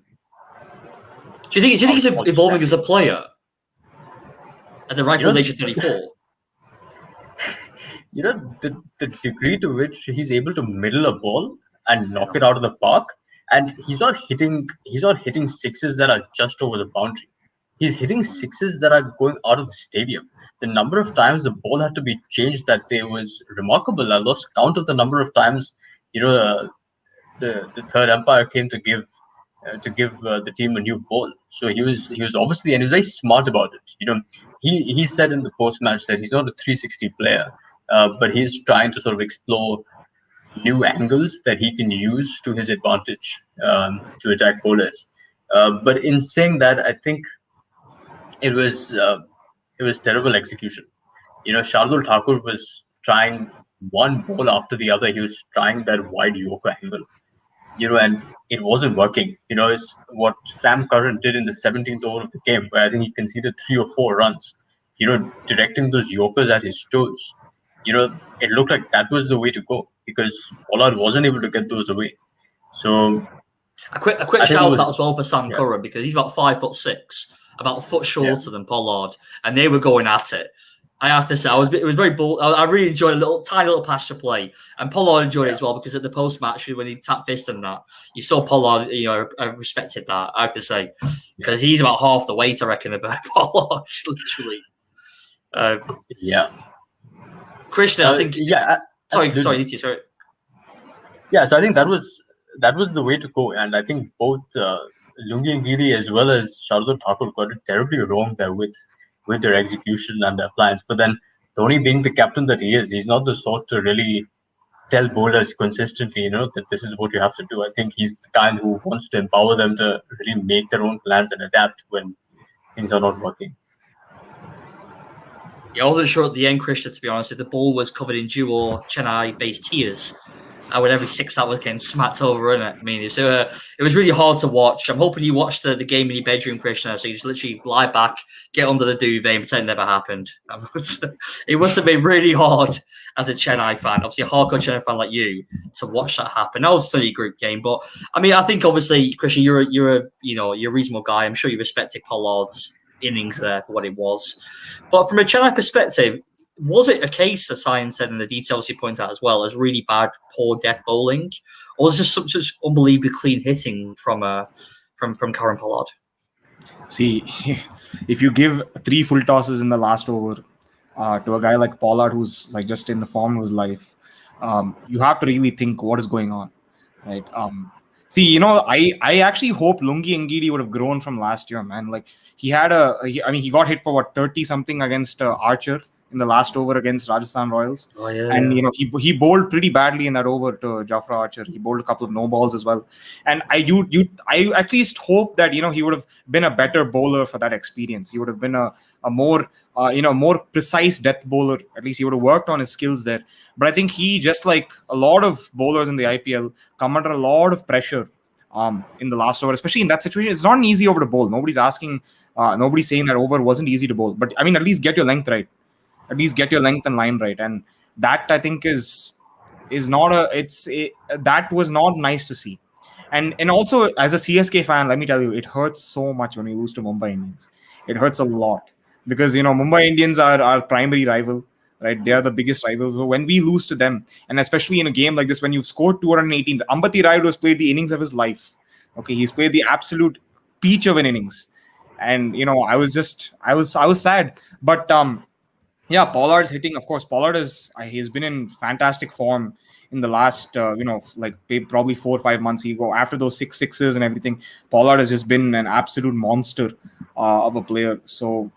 do you think he's evolving as a player at the ripe old age of 34? You know, the degree to which he's able to middle a ball and knock it out of the park, and he's not hitting sixes that are just over the boundary. He's hitting sixes that are going out of the stadium. The number of times the ball had to be changed that day was remarkable. I lost count of the number of times, the third umpire came to give the team a new ball. So he was obviously, and he was very smart about it. He said in the post match that he's not a 360 player, but he's trying to sort of explore new angles that he can use to his advantage to attack bowlers. But in saying that, I think it was terrible execution. Shardul Thakur was trying one ball after the other. He was trying that wide Yorker angle, and it wasn't working. It's what Sam Curran did in the 17th over of the game, where I think he conceded 3 or 4 runs. Directing those Yorkers at his toes. It looked like that was the way to go because Pollard wasn't able to get those away. So a quick shout out as well for Sam Curran, because he's about 5'6", about a foot shorter than Pollard, and they were going at it. I have to say, it was very bold. I really enjoyed a tiny little pasture play, and Pollard enjoyed it as well, because at the post match when he tapped fist and that, you saw Pollard. I respected that. I have to say, because he's about half the weight, I reckon, of Pollard, literally. Krishna, I think. Sorry, Aditya, sorry. Yeah, so I think that was the way to go, and I think both Lungi and Giri as well as Shardul Thakur got it terribly wrong there with their execution and their plans. But then Dhoni, being the captain that he is, he's not the sort to really tell bowlers consistently, that this is what you have to do. I think he's the kind who wants to empower them to really make their own plans and adapt when things are not working. Yeah, I wasn't sure at the end, Krishna, to be honest, if the ball was covered in dew or Chennai-based tears. I would every 6 that was getting smacked over, innit? I mean, it was really hard to watch. I'm hoping you watched the game in your bedroom, Krishna, so you just literally lie back, get under the duvet, and pretend it never happened. It must have been really hard as a Chennai fan, obviously a hardcore Chennai fan like you, to watch that happen. That was a silly group game, but I mean, I think obviously, Krishna, you're a reasonable guy. I'm sure you respected Pollard's innings there for what it was, but from a Chennai perspective, was it a case, as Sayan said in the details you point out as well, as really bad, poor death bowling, or was it just such unbelievably clean hitting from Karen Pollard? See, if you give 3 full tosses in the last over to a guy like Pollard, who's like just in the form of his life, you have to really think what is going on, right? I actually hope Lungi Ngidi would have grown from last year, man. Like he got hit for what, 30 something against Archer in the last over against Rajasthan Royals. Oh, yeah, and he bowled pretty badly in that over to Jafra Archer. He bowled a couple of no balls as well. And I at least hope that he would have been a better bowler for that experience. He would have been a more more precise death bowler. At least he would have worked on his skills there. But I think he, just like a lot of bowlers in the IPL, come under a lot of pressure in the last over, especially in that situation. It's not an easy over to bowl. Nobody's saying that over wasn't easy to bowl. But I mean, at least get your length right. At least get your length and line right, and that I think that was not nice to see. And also, as a CSK fan, let me tell you, it hurts so much when you lose to Mumbai Indians. It hurts a lot because Mumbai Indians are our primary rival, right? They are the biggest rivals. So when we lose to them, and especially in a game like this, when you've scored 218, Ambati Rayudu has played the innings of his life. Okay, he's played the absolute peach of an innings, and I was sad, but yeah, Pollard's hitting. Of course, Pollard he's been in fantastic form in the last probably 4 or 5 months. After those 6 sixes and everything, Pollard has just been an absolute monster of a player. So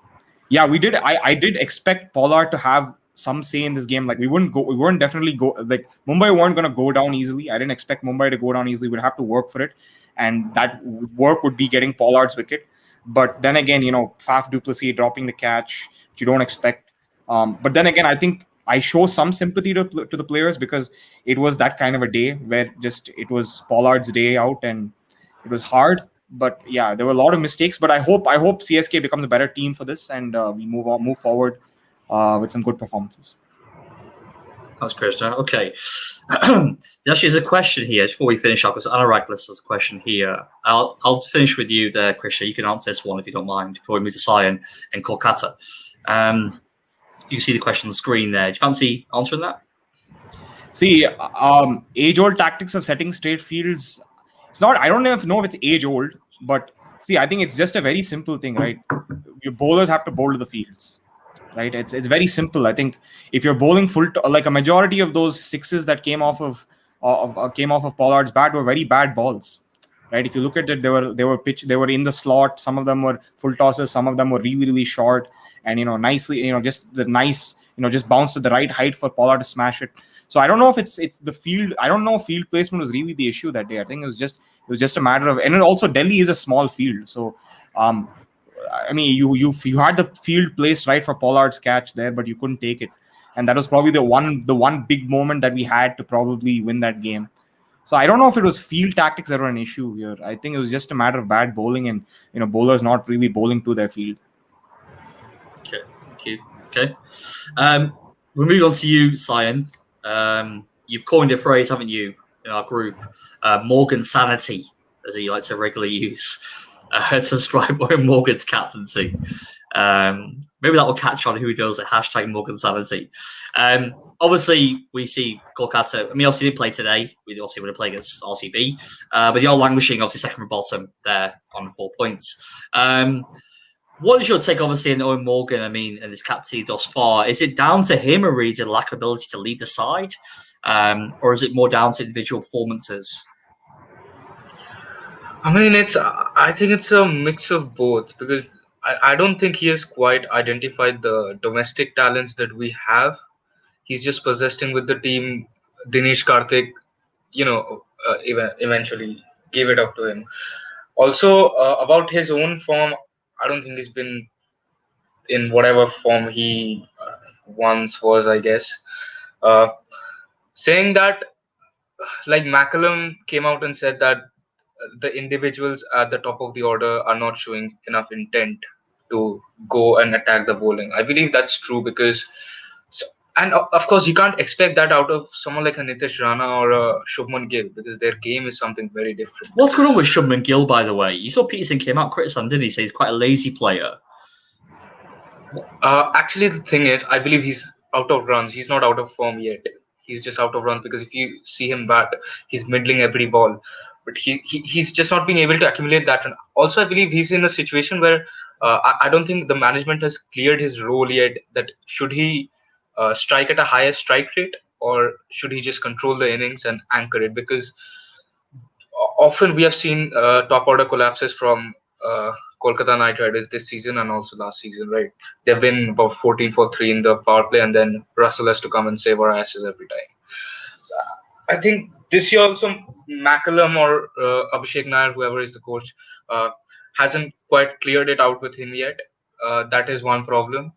yeah, I did expect Pollard to have some say in this game. Like Mumbai weren't going to go down easily. I didn't expect Mumbai to go down easily. We'd have to work for it, and that work would be getting Pollard's wicket. But then again, Faf du Plessis dropping the catch, which you don't expect. But then again, I think I show some sympathy to the players because it was that kind of a day where it was Pollard's day out and it was hard. But yeah, there were a lot of mistakes. But I hope CSK becomes a better team for this, and we move forward with some good performances. That's Krishna. Okay. Actually, there's a question here before we finish up, because Anna Raglis has a question here. I'll finish with you there, Krishna. You can answer this one if you don't mind before we move to Sayan and Kolkata. You can see the question on the screen there. Do you fancy answering that? See, age-old tactics of setting straight fields. It's not. I don't know if it's age-old, but see, I think it's just a very simple thing, right? Your bowlers have to bowl to the fields. Right, it's very simple. I think if you're bowling like a majority of those sixes that came off of Pollard's bat were very bad balls, right? If you look at it, they were in the slot. Some of them were full tosses. Some of them were really, really short, and nicely, just the nice, just bounced at the right height for Pollard to smash it. So I don't know if it's the field. I don't know if field placement was really the issue that day. I think it was just a matter of, and also Delhi is a small field, so. I mean, you had the field placed right for Pollard's catch there, but you couldn't take it, and that was probably the one big moment that we had to probably win that game. So I don't know if it was field tactics that were an issue here. I think it was just a matter of bad bowling and bowlers not really bowling to their field. Okay, thank you. Okay, we'll move on to you, Sayan. You've coined a phrase, haven't you, in our group? Morgan sanity, as he likes to regularly use. To describe Morgan's captaincy. Maybe that will catch on who does a hashtag Morgan sanity. Obviously, we see Kolkata. I mean, obviously, they play today. We obviously would have played against RCB. But they are languishing, obviously, second from bottom there on 4 points. What is your take, obviously, on Eoin Morgan? I mean, and his captaincy thus far. Is it down to him or really the lack of ability to lead the side? Or is it more down to individual performances? I mean, I think it's a mix of both, because I don't think he has quite identified the domestic talents that we have. He's just possessing with the team. Dinesh Karthik, eventually gave it up to him. Also, about his own form, I don't think he's been in whatever form he once was, I guess. Saying that, like McCallum came out and said that the individuals at the top of the order are not showing enough intent to go and attack the bowling. I believe that's true because, and of course, you can't expect that out of someone like a Nitish Rana or a Shubman Gill, because their game is something very different. What's going on with Shubman Gill, by the way? You saw Peterson came out criticizing, didn't he? Say he's quite a lazy player. Actually, the thing is, I believe he's out of runs. He's not out of form yet. He's just out of runs because if you see him bat, he's middling every ball. But he's just not being able to accumulate that. And also, I believe he's in a situation where I don't think the management has cleared his role yet. That should he strike at a higher strike rate, or should he just control the innings and anchor it? Because often we have seen top order collapses from Kolkata Knight Riders this season and also last season, right? They've been about 14 for 3 in the power play, and then Russell has to come and save our asses every time. So, I think this year also McCallum or Abhishek Nair, whoever is the coach, hasn't quite cleared it out with him yet. That is one problem.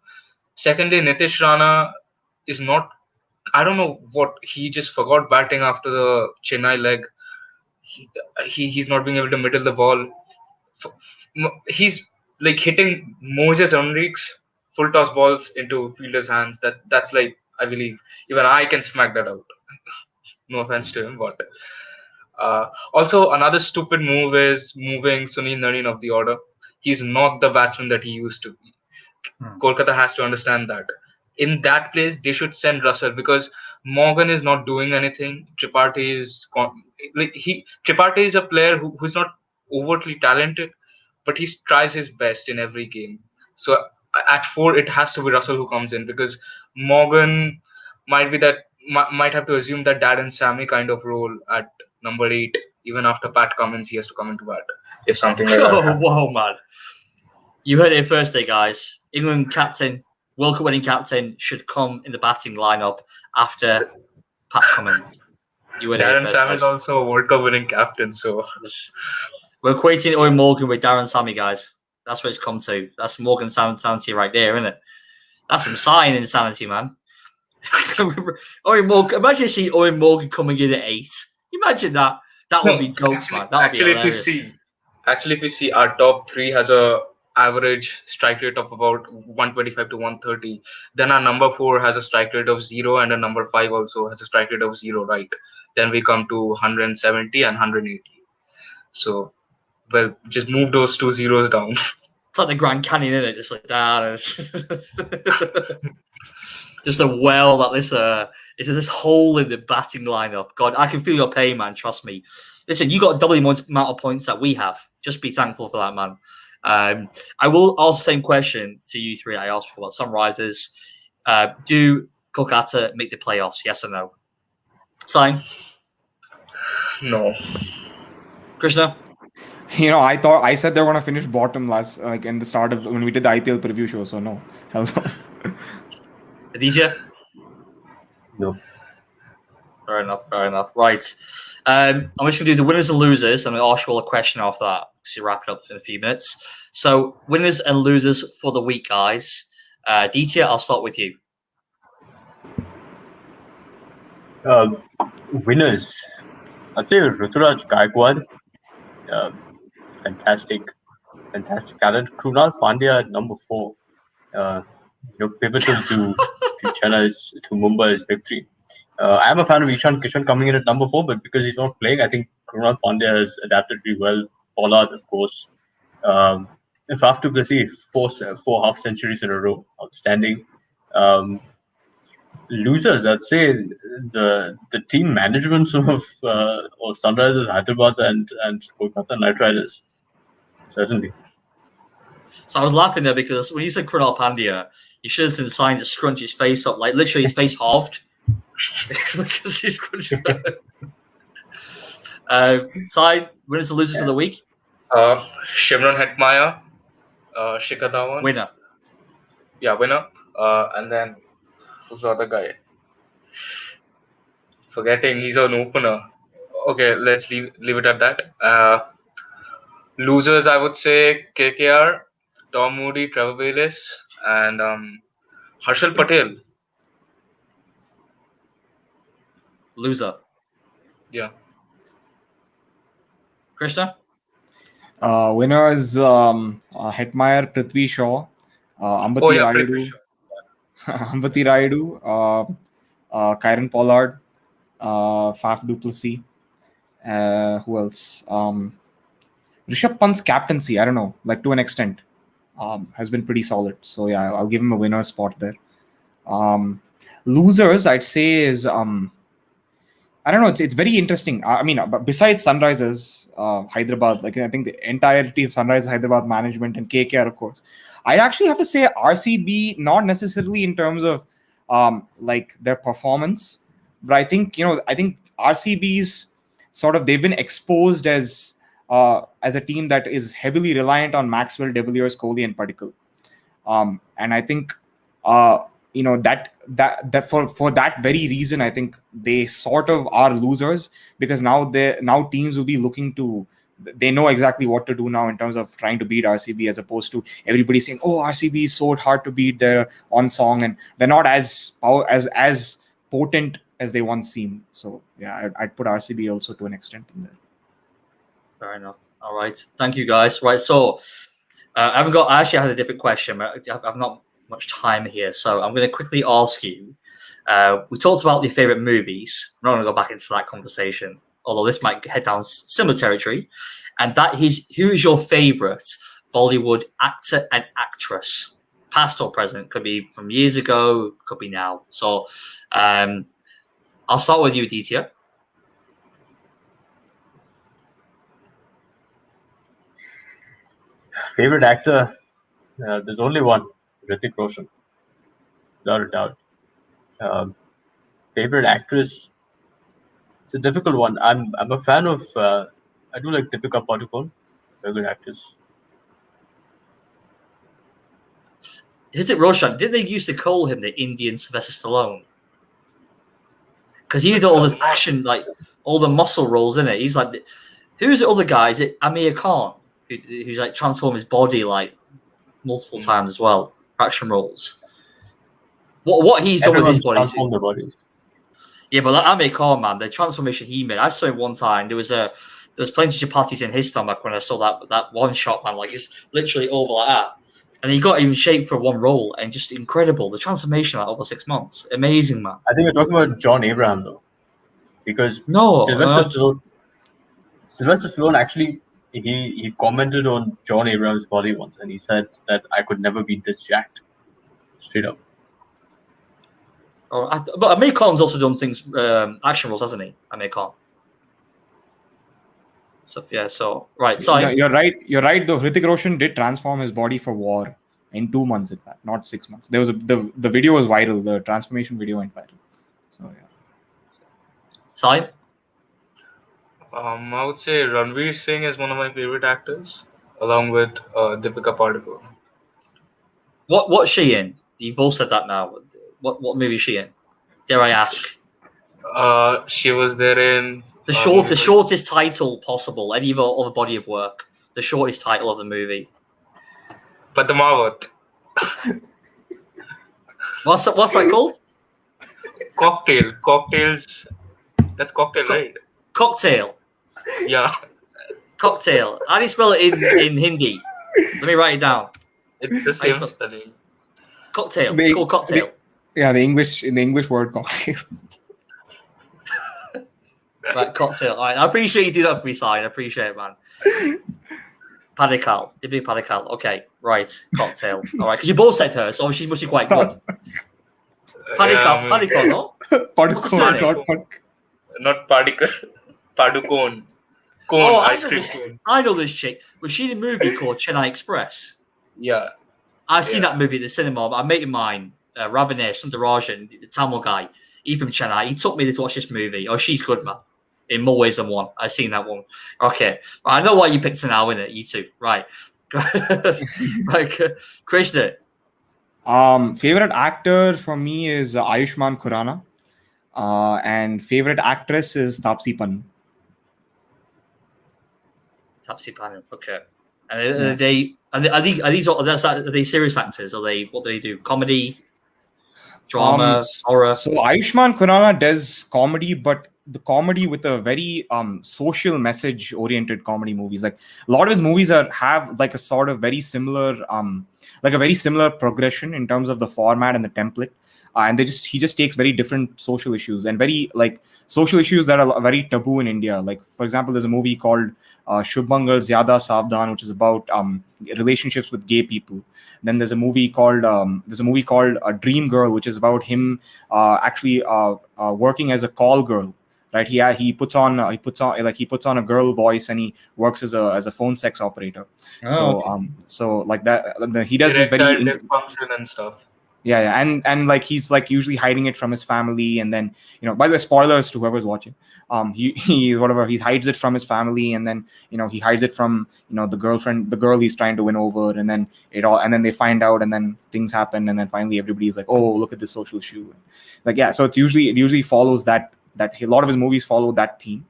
Secondly, Nitish Rana is not, I don't know what, he just forgot batting after the Chennai leg. He's not being able to middle the ball. He's like hitting Moses Enrique's full toss balls into fielders' hands. That's like, I believe even I can smack that out. No offense to him, but also another stupid move is moving Sunil Narine of the order. He's not the batsman that he used to be. Kolkata has to understand that. In that place, they should send Russell, because Morgan is not doing anything. Tripathi is Tripathi is a player who's not overtly talented, but he tries his best in every game. So at 4, it has to be Russell who comes in, because Morgan might have to assume that Dad and Sammy kind of role at number 8. Even after Pat Cummins, he has to come into bat if something like that happens. Whoa, man. You heard it first day, guys. England captain, World Cup winning captain, should come in the batting lineup after Pat Cummins. Darren Sam is also a World Cup winning captain, so we're equating Eoin Morgan with Darren Sammy, guys. That's what it's come to. That's Morgan sanity right there, isn't it? That's some Sayan insanity, man. Owen Morgan. Imagine seeing Owen Morgan coming in at 8. Imagine that. That would be jokes, man. That would be hilarious. If you see, our top 3 has a average strike rate of about 125 to 130. Then our number 4 has a strike rate of 0, and a number 5 also has a strike rate of 0, right? Then we come to 170 and 180. So, well, just move those 2 zeros down. It's like the Grand Canyon, isn't it? Just like that. Just a well that this is this hole in the batting lineup. God, I can feel your pain, man. Trust me. Listen, you got double the amount of points that we have. Just be thankful for that, man. I will ask the same question to you three I asked before about Sunrisers. Do Kolkata make the playoffs? Yes or no? Sayan? No. Krishna? I said they were going to finish bottom last, like in the start of when we did the IPL preview show. So no, hell no. Aditya? No. Fair enough. Right. I'm just going to do the winners and losers, and I'll ask you all a question after that because you wrap it up in a few minutes. So, winners and losers for the week, guys. Aditya, I'll start with you. Winners. I'd say Ruturaj Gaikwad. Fantastic talent. Krunal Pandya at number 4. Pivotal to Mumbai's victory. I'm a fan of Ishan Kishan coming in at number 4, but because he's not playing, I think Krunal Pandya has adapted really well. Pollard, of course. If I have to see 4 half centuries in a row, outstanding. Losers, I'd say the team management of Sunrisers Hyderabad and Kolkata Knight Riders. Certainly. So I was laughing there because when you said Krunal Pandya, you should have seen the sign to scrunch his face up, like literally his face halved. Because he's Sayan, winners and losers for the week? Shimron Hetmaya, Shikhar Dhawan. Winner. Yeah, winner. And then who's the other guy? Forgetting, he's an opener. Okay, let's leave it at that. Losers, I would say KKR, Tom Moody, Trevor Bayliss, and Harshal Patel. Loser. Yeah. Krishna? Winners Hetmeyer, Prithvi Shaw, Ambati Rayudu, Ambati Rayudu, Kyron Pollard, Faf du Plessis. Who else? Rishabh Pant's captaincy, I don't know, like to an extent, has been pretty solid. So yeah, I'll give him a winner spot there. Losers, I'd say is I don't know. It's very interesting. I mean, besides Sunrisers Hyderabad, like I think the entirety of Sunrisers Hyderabad management and KKR, of course, I'd actually have to say RCB, not necessarily in terms of like their performance, but I think RCB's sort of they've been exposed as a team that is heavily reliant on Maxwell, De Villiers, Kohli, and Padikkal, and I think that for that very reason, I think they sort of are losers because now teams will be looking to. They know exactly what to do now in terms of trying to beat RCB as opposed to everybody saying, "Oh, RCB is so hard to beat. They're on song and they're not as potent as they once seemed." So yeah, I'd put RCB also to an extent in there. Fair enough. All right, thank you guys. Right, so I actually had a different question. I've not much time here, so I'm going to quickly ask you. We talked about your favorite movies. I'm not going to go back into that conversation, although this might head down similar territory. And that is, who is your favorite Bollywood actor and actress, past or present? Could be from years ago, could be now. So I'll start with you, Aditya. Favorite actor? There's only one. Hrithik Roshan, without a doubt. Favorite actress? It's a difficult one. I'm a fan of. I do like Deepika Padukone. Very good actress. Hrithik Roshan, didn't they used to call him the Indian Sylvester Stallone? Because he did all this action, like all the muscle rolls in it. He's like, who's the other guy? Is it Amir Khan, who's like transformed his body like multiple times as well? Action roles. What he's done with his Everyone's body. transformed their bodies. Yeah, but that Amir Khan, man, the transformation he made. I saw it one time. There was plenty of chapatis in his stomach when I saw that one shot, man. Like it's literally over like that. And he got in shape for one role, and just incredible. The transformation like, over 6 months, amazing, man. I think we're talking about John Abraham though, because No, Sylvester Stallone actually he commented on John Abraham's body once, and he said that I could never be this jacked, straight up. but Amir Khan's also done things, action roles, hasn't he? Amir Khan. So yeah, so right. So No, you're right. You're right. Though Hrithik Roshan did transform his body for war in 2 months, in fact, not 6 months. There was the video was viral. The transformation video went viral. So yeah. Sayan? I would say Ranveer Singh is one of my favorite actors, along with Deepika Padukone. What's she in? You've both said that now. What movie is she in? Dare I ask? She was there in The shortest title possible. Any other body of work. The shortest title of the movie. Padmavat. What's that called? Cocktails. That's cocktail, right? Cocktail. Yeah, Cocktail. How do you spell it in Hindi? Let me write it down. it's the same spelling. Cocktail. It's called cocktail. The English word cocktail. Right, cocktail. All right, I appreciate you do that for me, Sai. I appreciate it, man. Padikal. Dibli Padikal. Okay, right. Cocktail. All right, because you both said her, so she must be quite good. Padikal. Padikal, no? What's the surname? Not Padukone. Oh, Ice cream cone. I know this chick. Was she in a movie called Chennai Express? Yeah. I've seen that movie at the cinema. A mate of mine, Ravinesh Sundarajan, the Tamil guy, he from Chennai, he took me to watch this movie. Oh, she's good, man. In more ways than one. I've seen that one. Okay. I know why you picked her now, innit? You two. Right. Right. Krishna. Favorite actor for me is Ayushmann Khurrana. And favorite actress is Taapsee Pannu. Taapsee Pannu. Okay. And are they serious actors? What do they do? Comedy, drama, horror? So Ayushmann Khurrana does comedy, but the comedy with a very social message oriented comedy movies. Like a lot of his movies have like a sort of very similar progression in terms of the format and the template. And he just takes very different social issues and very like social issues that are very taboo in India. Like for example, there's a movie called Shubh Mangal Zyada Savdhan, which is about relationships with gay people. Then there's a movie called Dream Girl, which is about him actually working as a call girl. Right, he puts on a girl voice and he works as a phone sex operator. So like that, he does this very dysfunction and stuff. Yeah, and like he's like usually hiding it from his family, and then by the way, spoilers to whoever's watching. He hides it from his family, and then he hides it from the girl he's trying to win over, and then they find out, and then things happen, and then finally everybody's like, oh, look at this social issue, like yeah. So it usually follows that a lot of his movies follow that theme.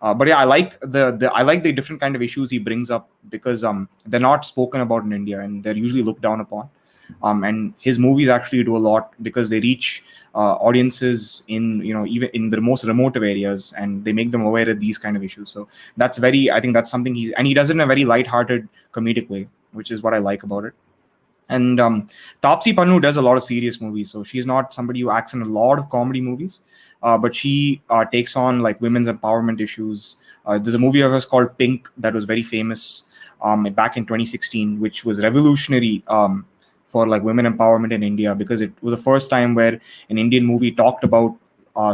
But yeah, I like the different kind of issues he brings up because they're not spoken about in India, and they're usually looked down upon. And his movies actually do a lot because they reach audiences in even in the most remote of areas, and they make them aware of these kind of issues. So I think that's something he does it in a very light-hearted comedic way, which is what I like about it. And Taapsee Pannu does a lot of serious movies, so she's not somebody who acts in a lot of comedy movies, but she takes on like women's empowerment issues. There's a movie of hers called Pink that was very famous back in 2016, which was revolutionary for like women empowerment in India, because it was the first time where an Indian movie talked about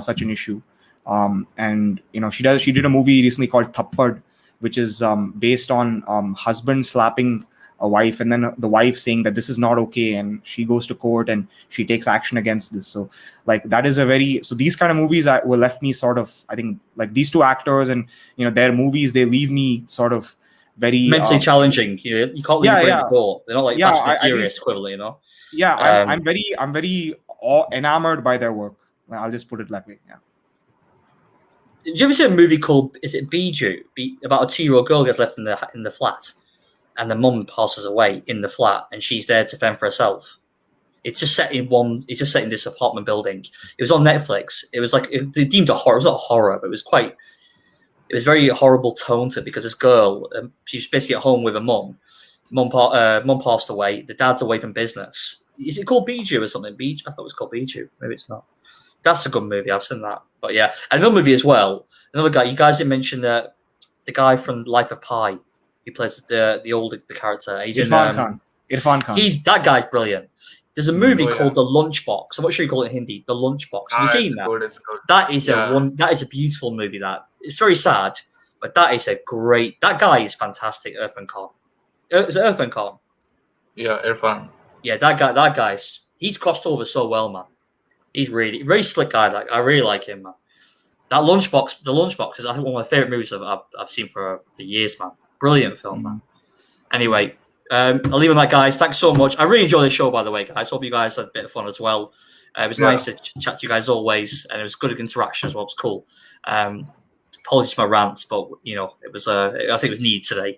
such an issue. And she did a movie recently called Thappad, which is based on husband slapping a wife, and then the wife saying that this is not okay, and she goes to court and she takes action against this. So like that is these kind of movies were left me sort of, I think, like these two actors and their movies, they leave me sort of very mentally challenging. You can't leave the ball. They're not like Fast and Furious equivalent, Yeah, I'm very enamored by their work. I'll just put it that way. Yeah. Did you ever see a movie called Bijou? About a 2-year-old girl gets left in the flat, and the mum passes away in the flat, and she's there to fend for herself. It's just set in one. It's just set in this apartment building. It was on Netflix. It was like they deemed a horror. It was not a horror, but it was quite. It was very horrible tone to it because this girl, she's basically at home with her mum. Mum passed away. The dad's away from business. Is it called Bijou or something? I thought it was called Bijou. Maybe it's not. That's a good movie. I've seen that. But yeah, and another movie as well. Another guy. You guys didn't mention the guy from Life of Pi. He plays the character. He's Irfan Khan. Irfan Khan. That guy's brilliant. There's a movie called The Lunchbox. I'm not sure you call it in Hindi. The Lunchbox. Have you seen that? It's good. That is That is a beautiful movie. It's very sad, but that is a great. That guy is fantastic. Irfan Khan. Is it Irfan Khan? Yeah, Irfan. Yeah, that guy's. He's crossed over so well, man. He's really very slick guy. Like I really like him, man. The Lunchbox is I think one of my favorite movies I've seen for years, man. Brilliant film, man. Anyway, I'll leave it on that, guys. Thanks so much. I really enjoyed the show, by the way, guys. Hope you guys had a bit of fun as well. It was nice to chat to you guys always, and it was good interaction as well. It was cool. Apologies for my rants, but it was. I think it was needed today.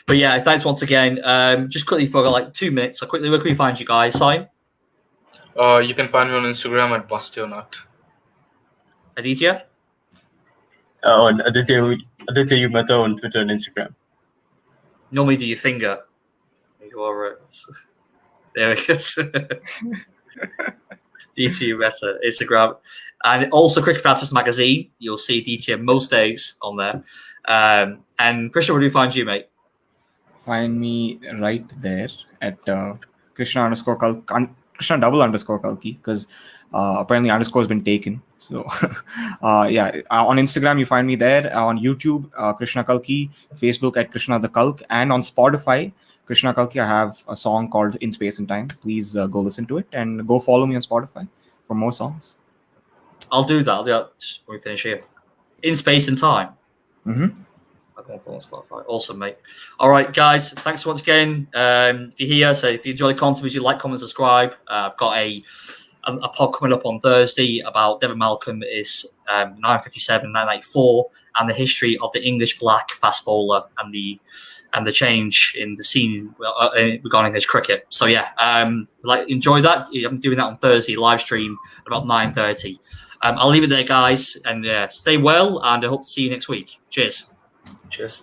But yeah, thanks once again. Just quickly for like 2 minutes. So quickly, where can we find you guys? Sayan? You can find me on Instagram at Bastionut. Aditya? On Aditya Mehta on Twitter and Instagram. Normally do your finger. You are there it is. DTM Mehta, Instagram. And also Cricket Francis Magazine. You'll see DTM most days on there. And Krishna, where do you find you, mate? Find me right there at Krishna_Kalki, Krishna_Kalki, because apparently underscore has been taken. So on Instagram you find me there, on YouTube Krishna Kalki, Facebook at Krishna the Kalk, and on Spotify Krishna Kalki. I have a song called In Space and Time. Please go listen to it and go follow me on Spotify for more songs. I'll do that. Just when we finish here. In Space and Time. I'll go and follow on Spotify. Awesome, mate. All right, guys. Thanks so much again. If you're here, so if you enjoy the content, you like, comment, subscribe. I've got a pod coming up on Thursday about Devin Malcolm is 957, 994, and the history of the English black fast bowler and the change in the scene regarding English cricket. So yeah, enjoy that. I'm doing that on Thursday live stream at about 9:30. I'll leave it there, guys, and stay well, and I hope to see you next week. Cheers. Cheers.